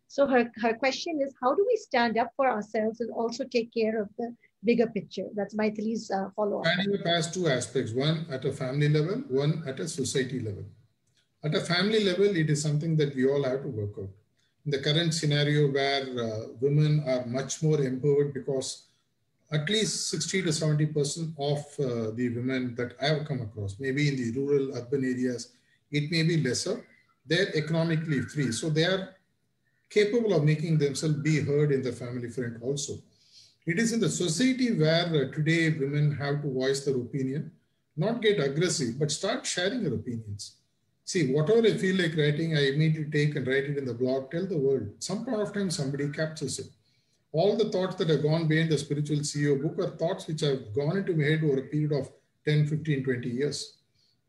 So her question is, how do we stand up for ourselves and also take care of the bigger picture? That's Maithili's follow-up. Standing up has two aspects, one at a family level, one at a society level. At a family level, it is something that we all have to work out. In the current scenario where women are much more empowered because at least 60 to 70% of the women that I have come across, maybe in the rural, urban areas, it may be lesser, they're economically free. So they are capable of making themselves be heard in the family front also. It is in the society where today women have to voice their opinion, not get aggressive, but start sharing their opinions. See, whatever I feel like writing, I immediately take and write it in the blog, tell the world. Some point of time, somebody captures it. All the thoughts that have gone behind the Spiritual CEO book are thoughts which have gone into my head over a period of 10, 15, 20 years.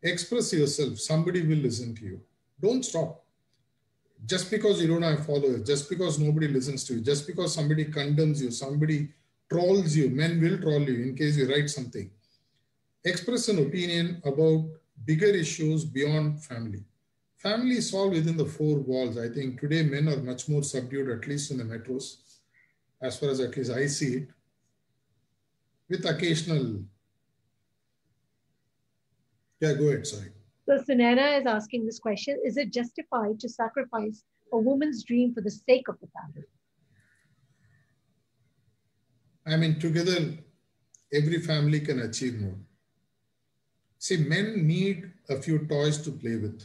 Express yourself. Somebody will listen to you. Don't stop. Just because you don't have followers, just because nobody listens to you, just because somebody condemns you, somebody trolls you, men will troll you in case you write something. Express an opinion about bigger issues beyond family. Family is all within the four walls. I think today men are much more subdued, at least in the metros, as far as at least I see it, with occasional. Yeah, go ahead, sorry. So Sunana is asking this question, is it justified to sacrifice a woman's dream for the sake of the family? I mean, together, every family can achieve more. See, men need a few toys to play with.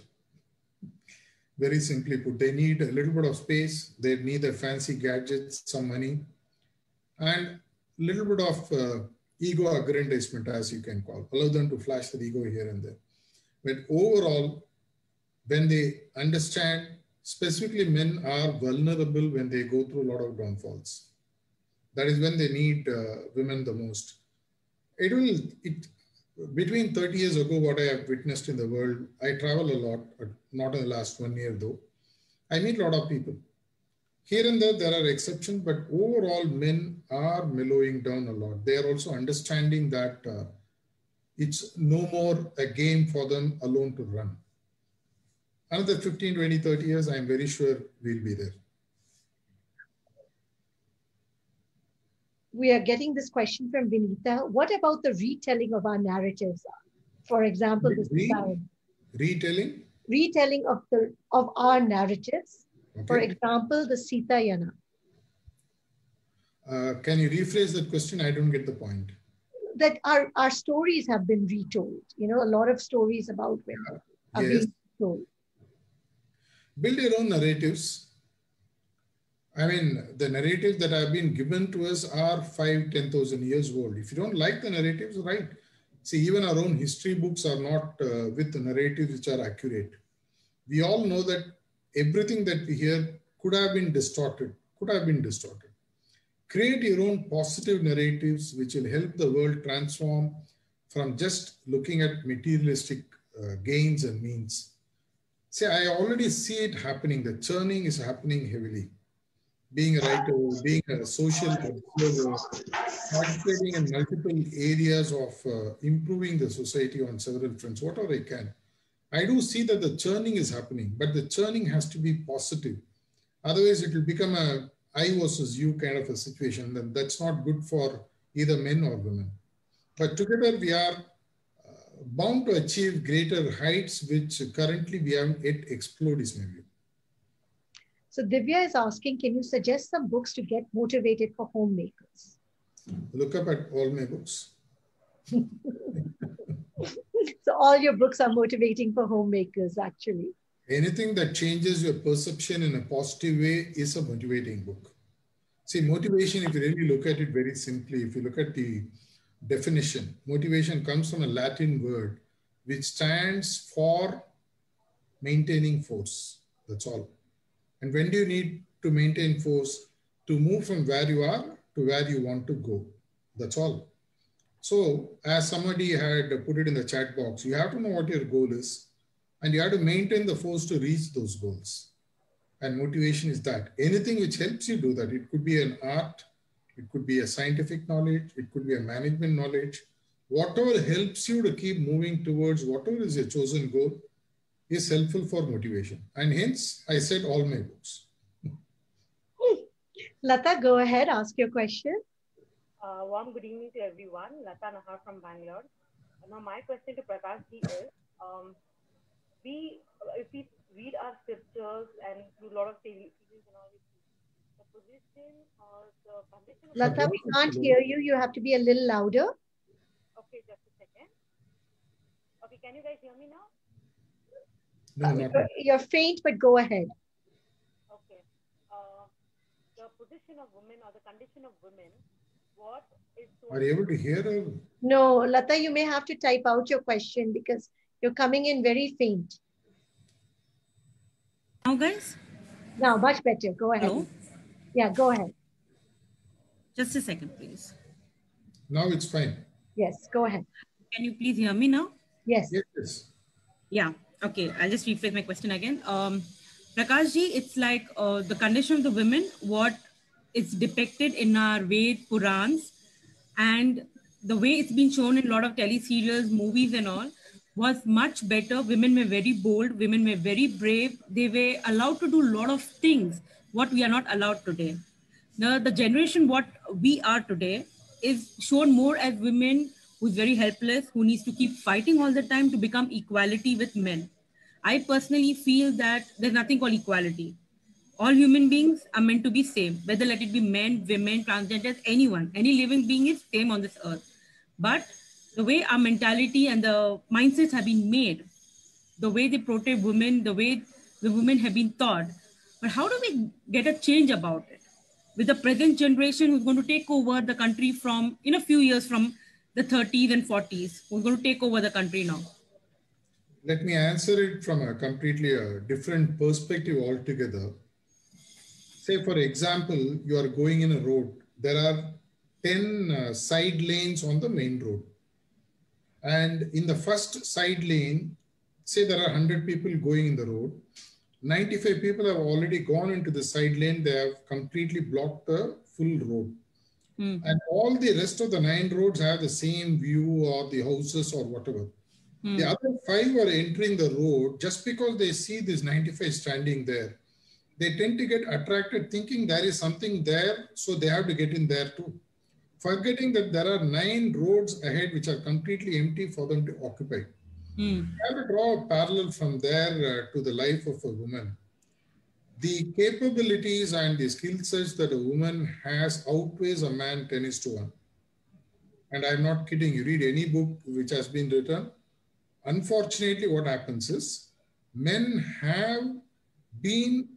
Very simply put, they need a little bit of space. They need a fancy gadgets, some money, and a little bit of ego aggrandizement, as you can call. Allow them to flash the ego here and there. But overall, when they understand, specifically men are vulnerable when they go through a lot of downfalls. That is when they need women the most. Between 30 years ago, what I have witnessed in the world, I travel a lot, not in the last 1 year though. I meet a lot of people. Here and there are exceptions, but overall men are mellowing down a lot. They are also understanding that it's no more a game for them alone to run. Another 15, 20, 30 years, I'm very sure we'll be there. We are getting this question from Vinita. What about the retelling of our narratives? For example, retelling? Retelling of our narratives. Okay. For example, the Sita Yana. Can you rephrase that question? I don't get the point. That our stories have been retold. You know, a lot of stories about women are being told. Build your own narratives. I mean, the narratives that have been given to us are 5,000, 10,000 years old. If you don't like the narratives, right? See, even our own history books are not with the narratives which are accurate. We all know that everything that we hear could have been distorted, Create your own positive narratives which will help the world transform from just looking at materialistic gains and means. See, I already see it happening. The churning is happening heavily. being a writer, being a social observer, participating in multiple areas of improving the society on several fronts, whatever I can. I do see that the churning is happening, but the churning has to be positive. Otherwise, it will become a I versus you kind of a situation. Then that's not good for either men or women. But together we are bound to achieve greater heights, which currently we haven't yet explored, is my view. So Divya is asking, can you suggest some books to get motivated for homemakers? Look up at all my books. So all your books are motivating for homemakers, actually. Anything that changes your perception in a positive way is a motivating book. See, motivation, if you really look at it very simply, if you look at the definition, motivation comes from a Latin word which stands for maintaining force. That's all. And when do you need to maintain force? To move from where you are to where you want to go. That's all. So as somebody had put it in the chat box, you have to know what your goal is and you have to maintain the force to reach those goals. And motivation is that. Anything which helps you do that. It could be an art, it could be a scientific knowledge, it could be a management knowledge. Whatever helps you to keep moving towards whatever is your chosen goal is helpful for motivation. And hence, I said all my books. Lata, go ahead, ask your question. Warm good evening to everyone. Lata Nahar from Bangalore. Now, my question to Prakash ji is, if we read our scriptures and through a lot of series and all, the position or the condition. Lata, we can't hear you. You have to be a little louder. Okay, just a second. Okay, can you guys hear me now? No, you're faint, but go ahead. Okay. The position of women or the condition of women, what is... Are you able to hear her? No, Lata, you may have to type out your question because you're coming in very faint. Now, guys? Now, much better. Go ahead. Hello? Yeah, go ahead. Just a second, please. Now it's fine. Yes, go ahead. Can you please hear me now? Yes. Yes. Yeah. Okay. I'll just rephrase my question again. Prakash ji, it's like the condition of the women, what is depicted in our Ved Purans, and the way it's been shown in a lot of teleserials, movies and all, was much better. Women were very bold. Women were very brave. They were allowed to do a lot of things, what we are not allowed today. Now, the generation what we are today is shown more as women who's very helpless, who needs to keep fighting all the time to become equality with men. I personally feel that there's nothing called equality. All human beings are meant to be same, whether let it be men, women, transgenders, anyone. Any living being is same on this earth. But the way our mentality and the mindsets have been made, the way they portray women, the way the women have been taught, but how do we get a change about it? With the present generation who's going to take over the country from, in a few years, from the 30s and 40s, who's going to take over the country now? Let me answer it from a completely different perspective altogether. Say, for example, you are going in a road. There are 10 side lanes on the main road. And in the first side lane, say there are 100 people going in the road. 95 people have already gone into the side lane. They have completely blocked the full road. And all the rest of the 9 roads have the same view or the houses or whatever. The other 5 are entering the road just because they see this 95 standing there. They tend to get attracted thinking there is something there, so they have to get in there too. Forgetting that there are 9 roads ahead which are completely empty for them to occupy. I have to draw a parallel from there to the life of a woman. The capabilities and the skill sets that a woman has outweighs a man 10:1. And I'm not kidding. You read any book which has been written. Unfortunately, what happens is men have been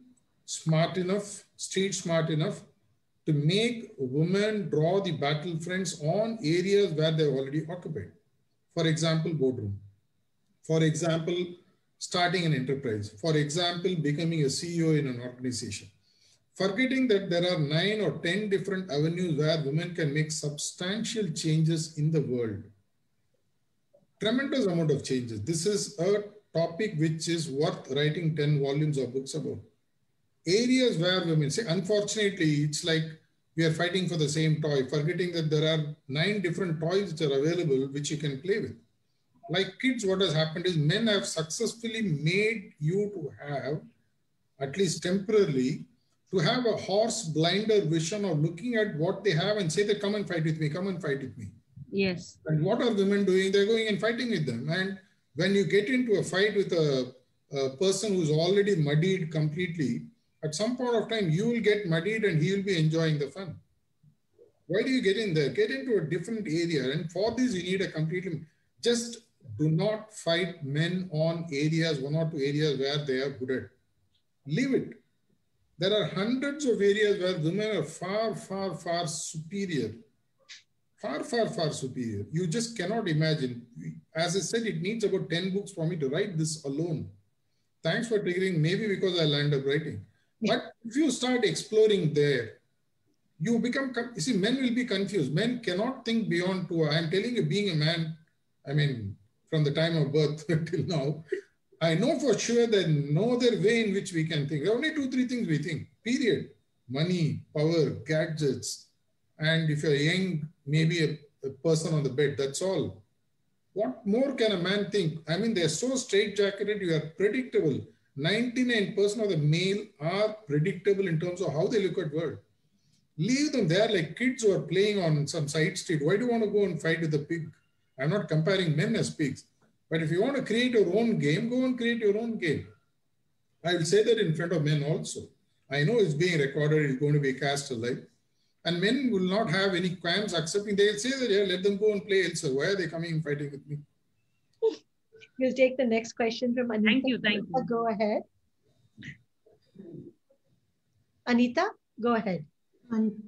smart enough, street smart enough to make women draw the battlefronts on areas where they're already occupied. For example, boardroom. For example, starting an enterprise. For example, becoming a CEO in an organization. Forgetting that there are 9 or 10 different avenues where women can make substantial changes in the world. Tremendous amount of changes. This is a topic which is worth writing 10 volumes of books about. areas where women say, unfortunately, it's like we are fighting for the same toy, forgetting that there are 9 different toys that are available which you can play with. Like kids, what has happened is men have successfully made you to have, at least temporarily, to have a horse blinder vision of looking at what they have and say that come and fight with me, come and fight with me. Yes. And what are women doing? They're going and fighting with them. And when you get into a fight with a person who's already muddied completely, at some point of time, you will get muddied and he will be enjoying the fun. Why do you get in there? Get into a different area. And for this, you need a completely, just do not fight men on areas, 1 or 2 areas where they are good at. Leave it. There are hundreds of areas where women are far, far, far superior. Far, far, far superior. You just cannot imagine. As I said, it needs about 10 books for me to write this alone. Thanks for triggering, maybe because I landed up writing. But if you start exploring there, you become, you see, men will be confused. Men cannot think beyond 2. I'm telling you, being a man, I mean, from the time of birth till now, I know for sure that no other way in which we can think. There are only 2, 3 things we think, period. Money, power, gadgets. And if you're young, maybe a person on the bed, that's all. What more can a man think? I mean, they're so straitjacketed, you are predictable. 99% of the male are predictable in terms of how they look at world. Leave them there like kids who are playing on some side street. Why do you want to go and fight with a pig? I'm not comparing men as pigs. But if you want to create your own game, go and create your own game. I will say that in front of men also. I know it's being recorded, it's going to be cast alive. And men will not have any qualms accepting. They'll say that, yeah, let them go and play elsewhere. Why are they coming and fighting with me? We'll take the next question from Anita. Thank you. Thank you. Go ahead. Anita, go ahead.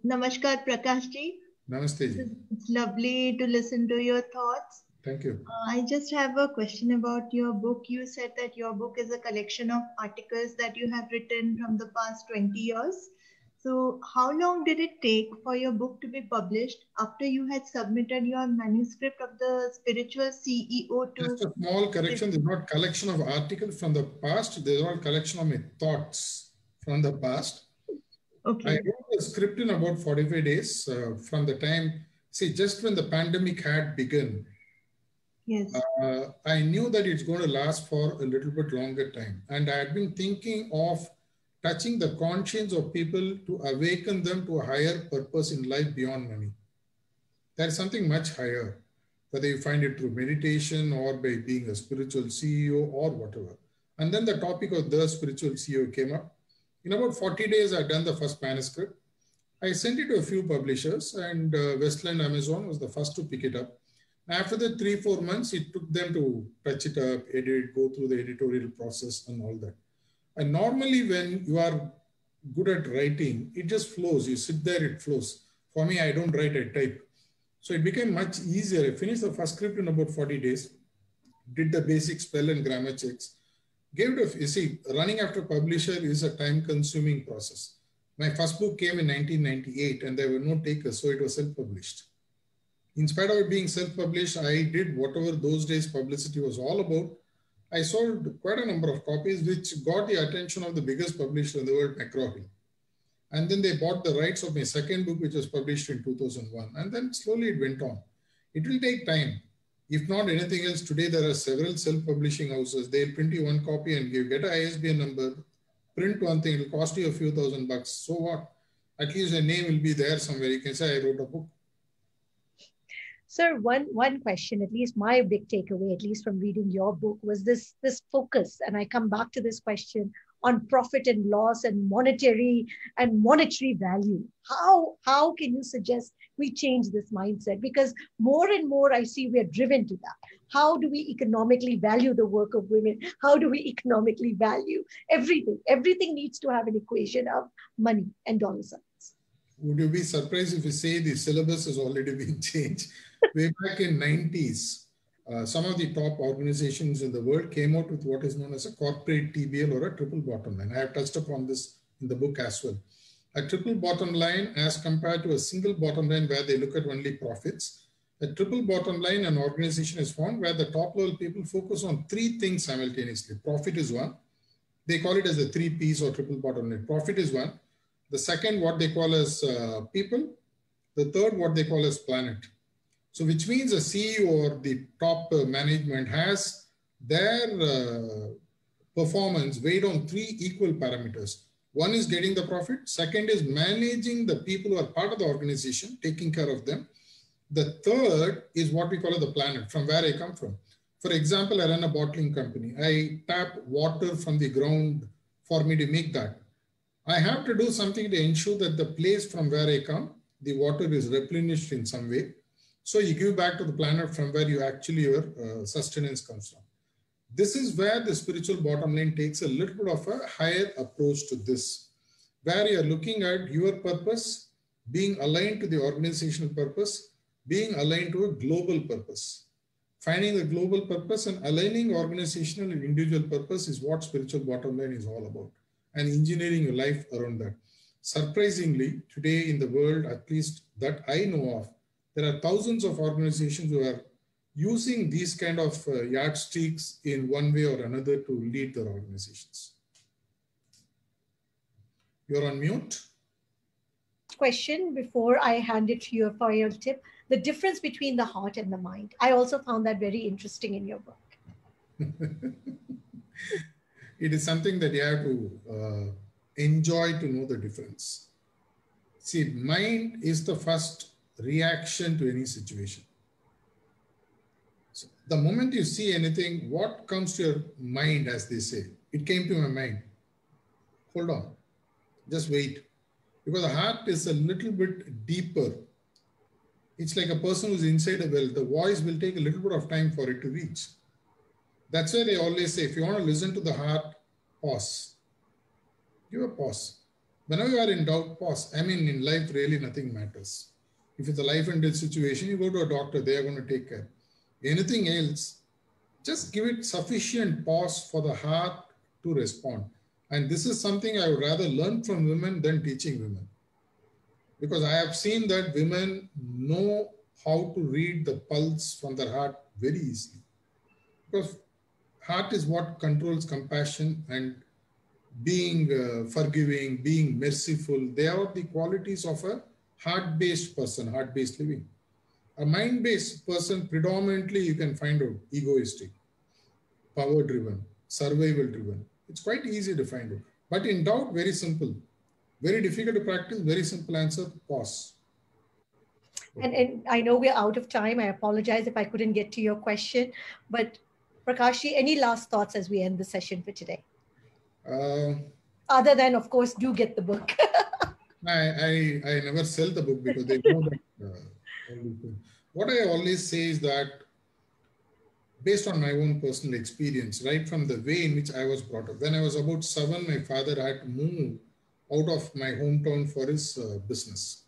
Namaskar, Prakash ji. Namaste ji. It's lovely to listen to your thoughts. Thank you. I just have a question about your book. You said that your book is a collection of articles that you have written from the past 20 years. So how long did it take for your book to be published after you had submitted your manuscript of the Spiritual CEO to... Just a small correction. There's not collection of articles from the past. There's not collection of my thoughts from the past. Okay. I wrote the script in about 45 days from the time, see, just when the pandemic had begun. Yes. I knew that it's going to last for a little bit longer time. And I had been thinking of touching the conscience of people to awaken them to a higher purpose in life beyond money. There's something much higher, whether you find it through meditation or by being a spiritual CEO or whatever. And then the topic of the spiritual CEO came up. In about 40 days, I'd done the first manuscript. I sent it to a few publishers, and Westland Amazon was the first to pick it up. After the 3-4 months, it took them to touch it up, edit, go through the editorial process and all that. And normally when you are good at writing, it just flows. You sit there, it flows. For me, I don't write, I type. So it became much easier. I finished the first script in about 40 days, did the basic spell and grammar checks. Gave it a, you see, running after publisher is a time-consuming process. My first book came in 1998 and there were no takers, so it was self-published. In spite of it being self-published, I did whatever those days publicity was all about. I sold quite a number of copies, which got the attention of the biggest publisher in the world, McGraw-Hill. And then they bought the rights of my second book, which was published in 2001. And then slowly it went on. It will take time. If not anything else, today there are several self-publishing houses. They'll print you one copy and get an ISBN number, print one thing, it'll cost you a few $1,000. So what? At least a name will be there somewhere. You can say, I wrote a book. Sir, one question, at least my big takeaway, at least from reading your book, was this focus. And I come back to this question on profit and loss and monetary value. How can you suggest we change this mindset? Because more and more I see we are driven to that. How do we economically value the work of women? How do we economically value everything? Everything needs to have an equation of money and dollar signs. Would you be surprised if you say the syllabus has already been changed? Way back in 90s, some of the top organizations in the world came out with what is known as a corporate TBL or a triple bottom line. I have touched upon this in the book as well. A triple bottom line as compared to a single bottom line where they look at only profits. A triple bottom line, an organization is formed where the top level people focus on 3 things simultaneously. Profit is one, They call it as the 3 Ps or triple bottom line. Profit is one. The second, what they call as people. The third, what they call as planet. So which means a CEO or the top management has their performance weighed on 3 equal parameters. One is getting the profit. Second is managing the people who are part of the organization, taking care of them. The third is what we call the planet, from where I come from. For example, I run a bottling company. I tap water from the ground for me to make that. I have to do something to ensure that the place from where I come, the water is replenished in some way. So you give back to the planet from where you actually your sustenance comes from. This is where the spiritual bottom line takes a little bit of a higher approach to this, where you're looking at your purpose, being aligned to the organizational purpose, being aligned to a global purpose. Finding the global purpose and aligning organizational and individual purpose is what spiritual bottom line is all about, and engineering your life around that. Surprisingly, today in the world, at least that I know of, there are thousands of organizations who are using these kind of yardsticks in one way or another to lead their organizations. You're on mute. Question before I hand it to you for your tip, the difference between the heart and the mind. I also found that very interesting in your book. It is something that you have to enjoy to know the difference. See, mind is the first reaction to any situation. So the moment you see anything, what comes to your mind, as they say? It came to my mind. Hold on, just wait. Because the heart is a little bit deeper. It's like a person who's inside a well. The voice will take a little bit of time for it to reach. That's why they always say, if you want to listen to the heart, pause. Give a pause. Whenever you are in doubt, pause. I mean, in life, really nothing matters. If it's a life and death situation, you go to a doctor, they are going to take care. Anything else, just give it sufficient pause for the heart to respond. And this is something I would rather learn from women than teaching women. Because I have seen that women know how to read the pulse from their heart very easily. Because heart is what controls compassion and being forgiving, being merciful. They are the qualities of a heart-based person, heart-based living. A mind-based person, predominantly you can find out egoistic, power-driven, survival-driven. It's quite easy to find out. But in doubt, very simple. Very difficult to practice, very simple answer, pause. And I know we're out of time. I apologize if I couldn't get to your question. But Prakashji, any last thoughts as we end the session for today? Other than, of course, do get the book. I never sell the book because they know that. What I always say is that, based on my own personal experience, right from the way in which I was brought up. When I was about 7, my father had to move out of my hometown for his business.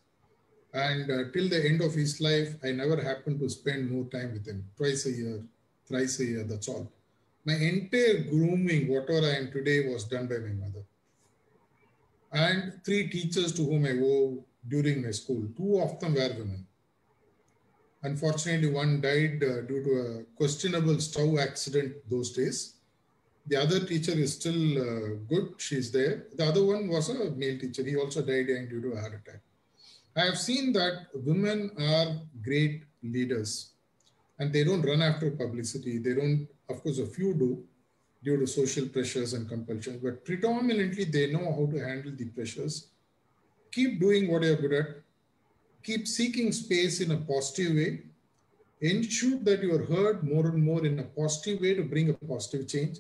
And till the end of his life, I never happened to spend more time with him. Twice a year, thrice a year, that's all. My entire grooming, whatever I am today, was done by my mother. And 3 teachers to whom I owe during my school, 2 of them were women. Unfortunately, one died due to a questionable stove accident those days. The other teacher is still good, she's there. The other one was a male teacher. He also died young due to a heart attack. I have seen that women are great leaders and they don't run after publicity. They don't, of course, a few do due to social pressures and compulsions, but predominantly they know how to handle the pressures. Keep doing what you're good at. Keep seeking space in a positive way. Ensure that you are heard more and more in a positive way to bring a positive change.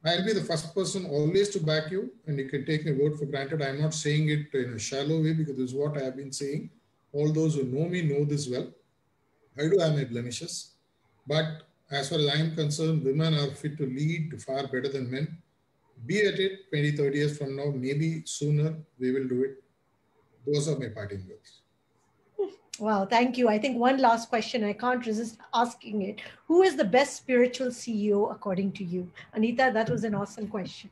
I'll be the first person always to back you, and you can take my word for granted. I'm not saying it in a shallow way because this is what I have been saying. All those who know me know this well. I do have my blemishes, but as far as I'm concerned, women are fit to lead far better than men. Be at it 20, 30 years from now, maybe sooner, we will do it. Those are my parting words. Wow, thank you. I think one last question, I can't resist asking it. Who is the best spiritual CEO according to you? Anita, that was an awesome question.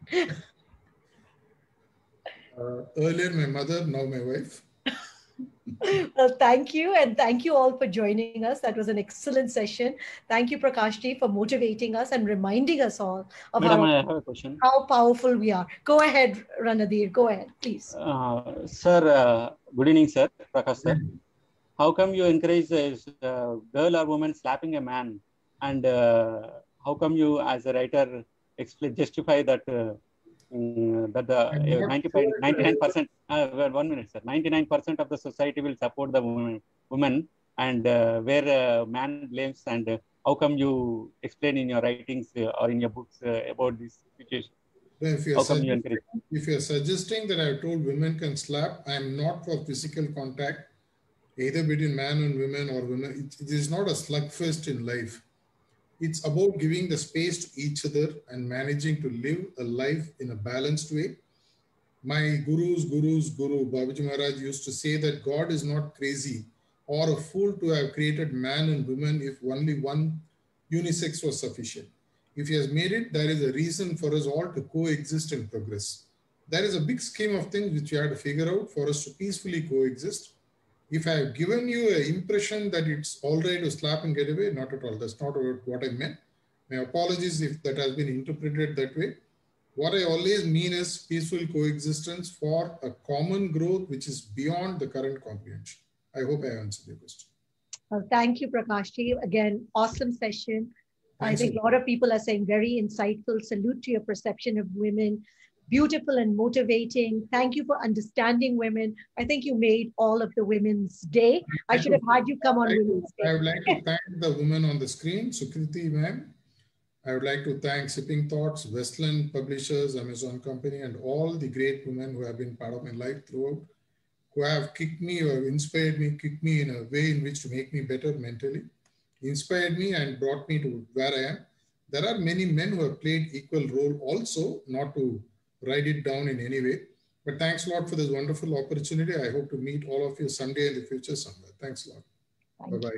Earlier, my mother, now my wife. Well, thank you. And thank you all for joining us. That was an excellent session. Thank you, Prakashji, for motivating us and reminding us all of Madam, I have a question. how powerful we are. Go ahead, Ranadir. Go ahead, please. Sir, good evening, sir. Prakash, sir. How come you encourage a girl or woman slapping a man? And how come you, as a writer, justify that that the 99%, 1 minute, sir, 99% of the society will support the woman, and where man blames, and how come you explain in your writings or in your books about this situation? If you're suggesting that I've told women can slap, I'm not for physical contact, either between man and women or women. It is not a slugfest in life. It's about giving the space to each other and managing to live a life in a balanced way. My guru's guru, Babaji Maharaj, used to say that God is not crazy or a fool to have created man and woman if only one unisex was sufficient. If he has made it, there is a reason for us all to coexist and progress. There is a big scheme of things which we have to figure out for us to peacefully coexist. If I have given you an impression that it's all right to slap and get away, not at all. That's not what I meant. My apologies if that has been interpreted that way. What I always mean is peaceful coexistence for a common growth which is beyond the current comprehension. I hope I answered your question. Well, thank you, Prakashji. Again, awesome session. Thanks. I think a lot of people are saying very insightful. Salute to your perception of women. Beautiful and motivating. Thank you for understanding women. I think you made all of the Women's Day. I should have had you come on Women's Day. I would like to thank the woman on the screen, Sukriti ma'am. I would like to thank Sipping Thoughts, Westland Publishers, Amazon Company, and all the great women who have been part of my life throughout, who have kicked me or inspired me, kicked me in a way in which to make me better mentally, inspired me and brought me to where I am. There are many men who have played equal role also, not to write it down in any way. But thanks a lot for this wonderful opportunity. I hope to meet all of you someday in the future somewhere. Thanks a lot. Bye-bye.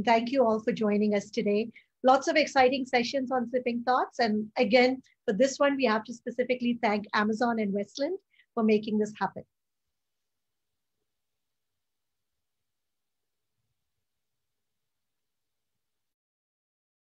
Thank you all for joining us today. Lots of exciting sessions on Sipping Thoughts. And again, for this one, we have to specifically thank Amazon and Westland for making this happen.